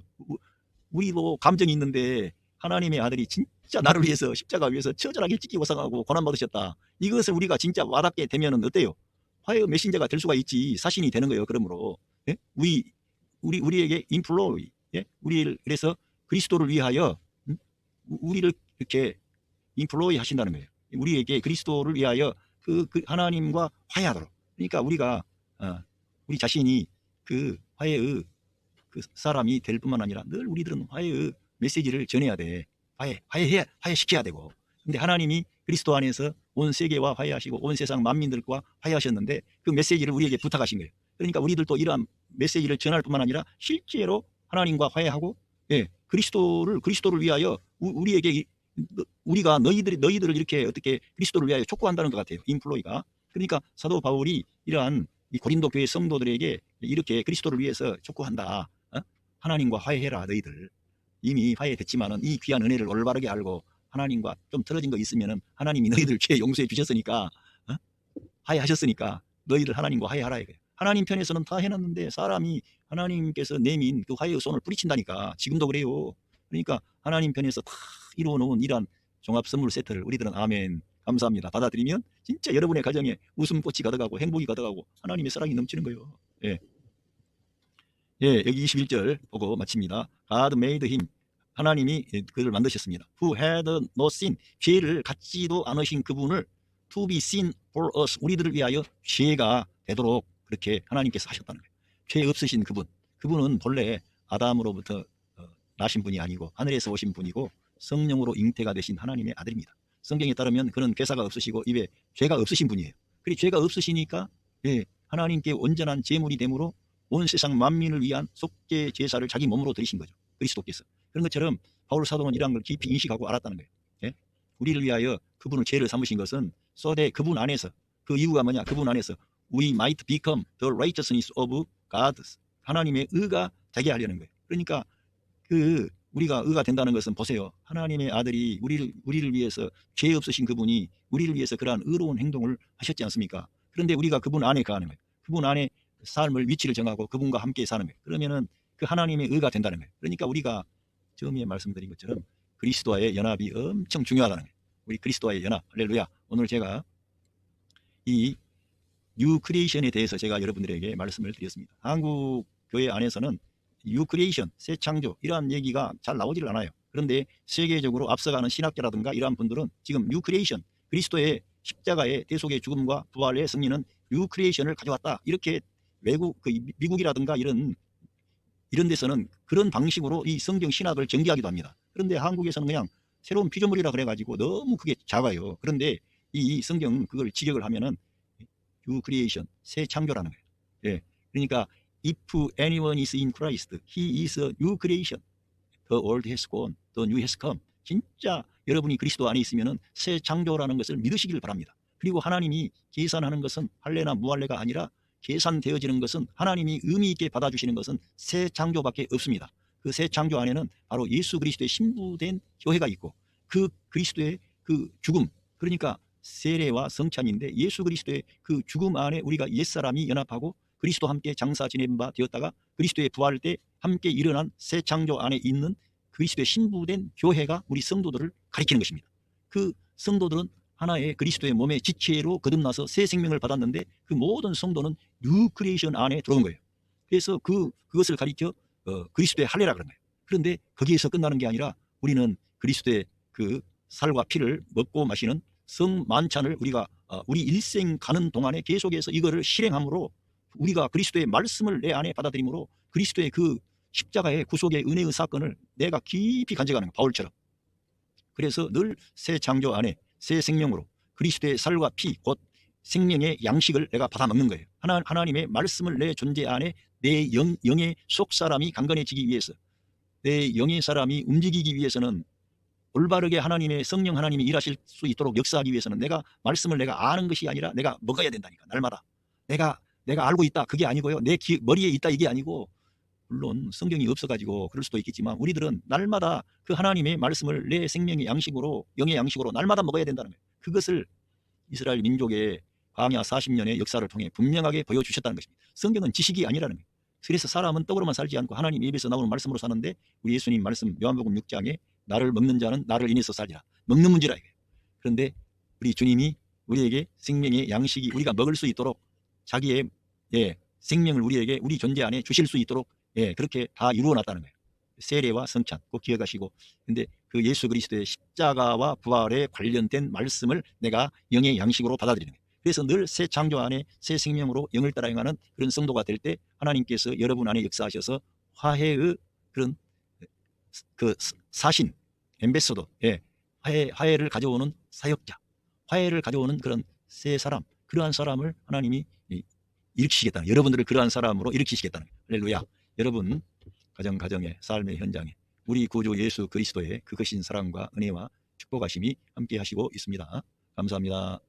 우리도 감정이 있는데 하나님의 아들이 진짜 나를 위해서 십자가 위에서 처절하게 찢기고 상하고 고난받으셨다. 이것을 우리가 진짜 와닿게 되면 어때요? 화해의 메신저가 될 수가 있지. 사신이 되는 거예요. 그러므로 예? 우리에게 인플로이 예? 우리를 그래서 그리스도를 위하여 우리를 이렇게 인플로이 하신다는 거예요. 우리에게 그리스도를 위하여 그 하나님과 화해하도록. 그러니까 우리가 우리 자신이 그 화해의 그 사람이 될 뿐만 아니라 늘 우리들은 화해의 메시지를 전해야 돼. 화해시켜야 되고. 근데 하나님이 그리스도 안에서 온 세계와 화해하시고 온 세상 만민들과 화해하셨는데 그 메시지를 우리에게 부탁하신 거예요. 그러니까 우리들도 이러한 메시지를 전할 뿐만 아니라 실제로 하나님과 화해하고 예, 그리스도를 위하여 우리에게 우리가 너희들을 이렇게 어떻게 그리스도를 위하여 촉구한다는 것 같아요. 인플로이가. 그러니까 사도 바울이 이러한 이 고린도 교회 성도들에게 이렇게 그리스도를 위해서 촉구한다. 하나님과 화해해라 너희들. 이미 화해됐지만은 이 귀한 은혜를 올바르게 알고 하나님과 좀 틀어진 거 있으면은 하나님이 너희들 죄 용서해 주셨으니까 화해하셨으니까 너희들 하나님과 화해하라 이거예요. 하나님 편에서는 다 해놨는데 사람이 하나님께서 내민 그 화해의 손을 뿌리친다니까. 지금도 그래요. 그러니까 하나님 편에서 다 이루어놓은 이러한 종합 선물 세트를 우리들은 아멘 감사합니다 받아들이면 진짜 여러분의 가정에 웃음꽃이 가득하고 행복이 가득하고 하나님의 사랑이 넘치는 거예요. 예. 예, 여기 21절 보고 마칩니다. God made him 하나님이 그를 만드셨습니다. Who had no sin 죄를 갖지도 않으신 그분을 to be sin for us 우리들을 위하여 죄가 되도록 그렇게 하나님께서 하셨다는 거예요. 죄 없으신 그분은 본래 아담으로부터 나신 분이 아니고 하늘에서 오신 분이고 성령으로 잉태가 되신 하나님의 아들입니다. 성경에 따르면 그는 괴사가 없으시고 입에 죄가 없으신 분이에요. 그리고 죄가 없으시니까 예, 하나님께 온전한 제물이 되므로 온 세상 만민을 위한 속죄 제사를 자기 몸으로 드리신 거죠. 그리스도께서. 그런 것처럼 바울 사도는 이러한 걸 깊이 인식하고 알았다는 거예요. 예? 우리를 위하여 그분을 죄를 삼으신 것은 소대 그분 안에서 그 이유가 뭐냐? 그분 안에서 we might become the righteousness of God 하나님의 의가 되게 하려는 거예요. 그러니까 우리가 의가 된다는 것은 보세요. 하나님의 아들이 우리를 위해서 죄 없으신 그분이 우리를 위해서 그러한 의로운 행동을 하셨지 않습니까? 그런데 우리가 그분 안에 거하는 거예요. 그분 안에 삶을 위치를 정하고 그분과 함께 사는 거예요. 그러면은 그 하나님의 의가 된다는 거예요. 그러니까 우리가 처음에 말씀드린 것처럼 그리스도와의 연합이 엄청 중요하다는 거예요. 우리 그리스도와의 연합, 할렐루야. 오늘 제가 이 뉴 크리에이션에 대해서 제가 여러분들에게 말씀을 드렸습니다. 한국 교회 안에서는 뉴 크리에이션, 새 창조 이러한 얘기가 잘 나오질 않아요. 그런데 세계적으로 앞서가는 신학자라든가 이러한 분들은 지금 뉴 크리에이션, 그리스도의 십자가의 대속의 죽음과 부활의 승리는 뉴 크리에이션을 가져왔다. 이렇게 외국, 미국이라든가 이런 데서는 그런 방식으로 이 성경 신학을 전개하기도 합니다. 그런데 한국에서는 그냥 새로운 피조물이라 그래가지고 너무 그게 작아요. 그런데 이 성경 그걸 직역을 하면은 New creation, 새 창조라는 거예요. 예. 그러니까 if anyone is in Christ, he is a new creation. The old has gone, the new has come. 진짜 여러분이 그리스도 안에 있으면은 새 창조라는 것을 믿으시길 바랍니다. 그리고 하나님이 계산하는 것은 할례나 무할례가 아니라 계산되어지는 것은 하나님이 의미 있게 받아주시는 것은 새 창조밖에 없습니다. 그 새 창조 안에는 바로 예수 그리스도의 신부된 교회가 있고 그 그리스도의 그 죽음, 그러니까 세례와 성찬인데 예수 그리스도의 그 죽음 안에 우리가 옛사람이 연합하고 그리스도와 함께 장사 지낸 바 되었다가 그리스도의 부활 때 함께 일어난 새 창조 안에 있는 그리스도의 신부된 교회가 우리 성도들을 가리키는 것입니다. 그 성도들은 하나의 그리스도의 몸의 지체로 거듭나서 새 생명을 받았는데 그 모든 성도는 뉴 크리에이션 안에 들어온 거예요. 그래서 그것을 가리켜 그리스도의 할례라 그런 거예요. 그런데 거기에서 끝나는 게 아니라 우리는 그리스도의 그 살과 피를 먹고 마시는 성만찬을 우리가 우리 일생 가는 동안에 계속해서 이거를 실행함으로 우리가 그리스도의 말씀을 내 안에 받아들임으로 그리스도의 그 십자가의 구속의 은혜의 사건을 내가 깊이 간직하는 거예요. 바울처럼. 그래서 늘 새 창조 안에 새 생명으로 그리스도의 살과 피 곧 생명의 양식을 내가 받아 먹는 거예요. 하나님의 말씀을 내 존재 안에 내 영의 속사람이 강건해지기 위해서 내 영의 사람이 움직이기 위해서는 올바르게 하나님의 성령 하나님이 일하실 수 있도록 역사하기 위해서는 내가 말씀을 내가 아는 것이 아니라 내가 먹어야 된다니까. 날마다 내가 알고 있다 그게 아니고요. 내 머리에 있다 이게 아니고, 물론 성경이 없어가지고 그럴 수도 있겠지만 우리들은 날마다 그 하나님의 말씀을 내 생명의 양식으로 영의 양식으로 날마다 먹어야 된다는 거예요. 그것을 이스라엘 민족의 광야 40년의 역사를 통해 분명하게 보여주셨다는 것입니다. 성경은 지식이 아니라는 거예요. 그래서 사람은 떡으로만 살지 않고 하나님 입에서 나오는 말씀으로 사는데 우리 예수님 말씀 요한복음 6장에 나를 먹는 자는 나를 인해서 살리라. 먹는 문제라 이거예요. 그런데 우리 주님이 우리에게 생명의 양식이 우리가 먹을 수 있도록 자기의 생명을 우리에게 우리 존재 안에 주실 수 있도록 그렇게 다 이루어 놨다는 거예요. 세례와 성찬 꼭 기억하시고, 근데 그 예수 그리스도의 십자가와 부활에 관련된 말씀을 내가 영의 양식으로 받아들이는 거예요. 그래서 늘 새 창조 안에 새 생명으로 영을 따라 행하는 그런 성도가 될 때 하나님께서 여러분 안에 역사하셔서 화해의 그런 그 사신, 엠베서더, 화해를 가져오는 사역자, 화해를 가져오는 그런 새 사람, 그러한 사람을 하나님이 일으키시겠다는, 여러분들을 그러한 사람으로 일으키시겠다는 거예요. 할렐루야. 여러분 가정의 삶의 현장에 우리 구주 예수 그리스도의 그 크신 사랑과 은혜와 축복하심이 함께 하시고 있습니다. 감사합니다.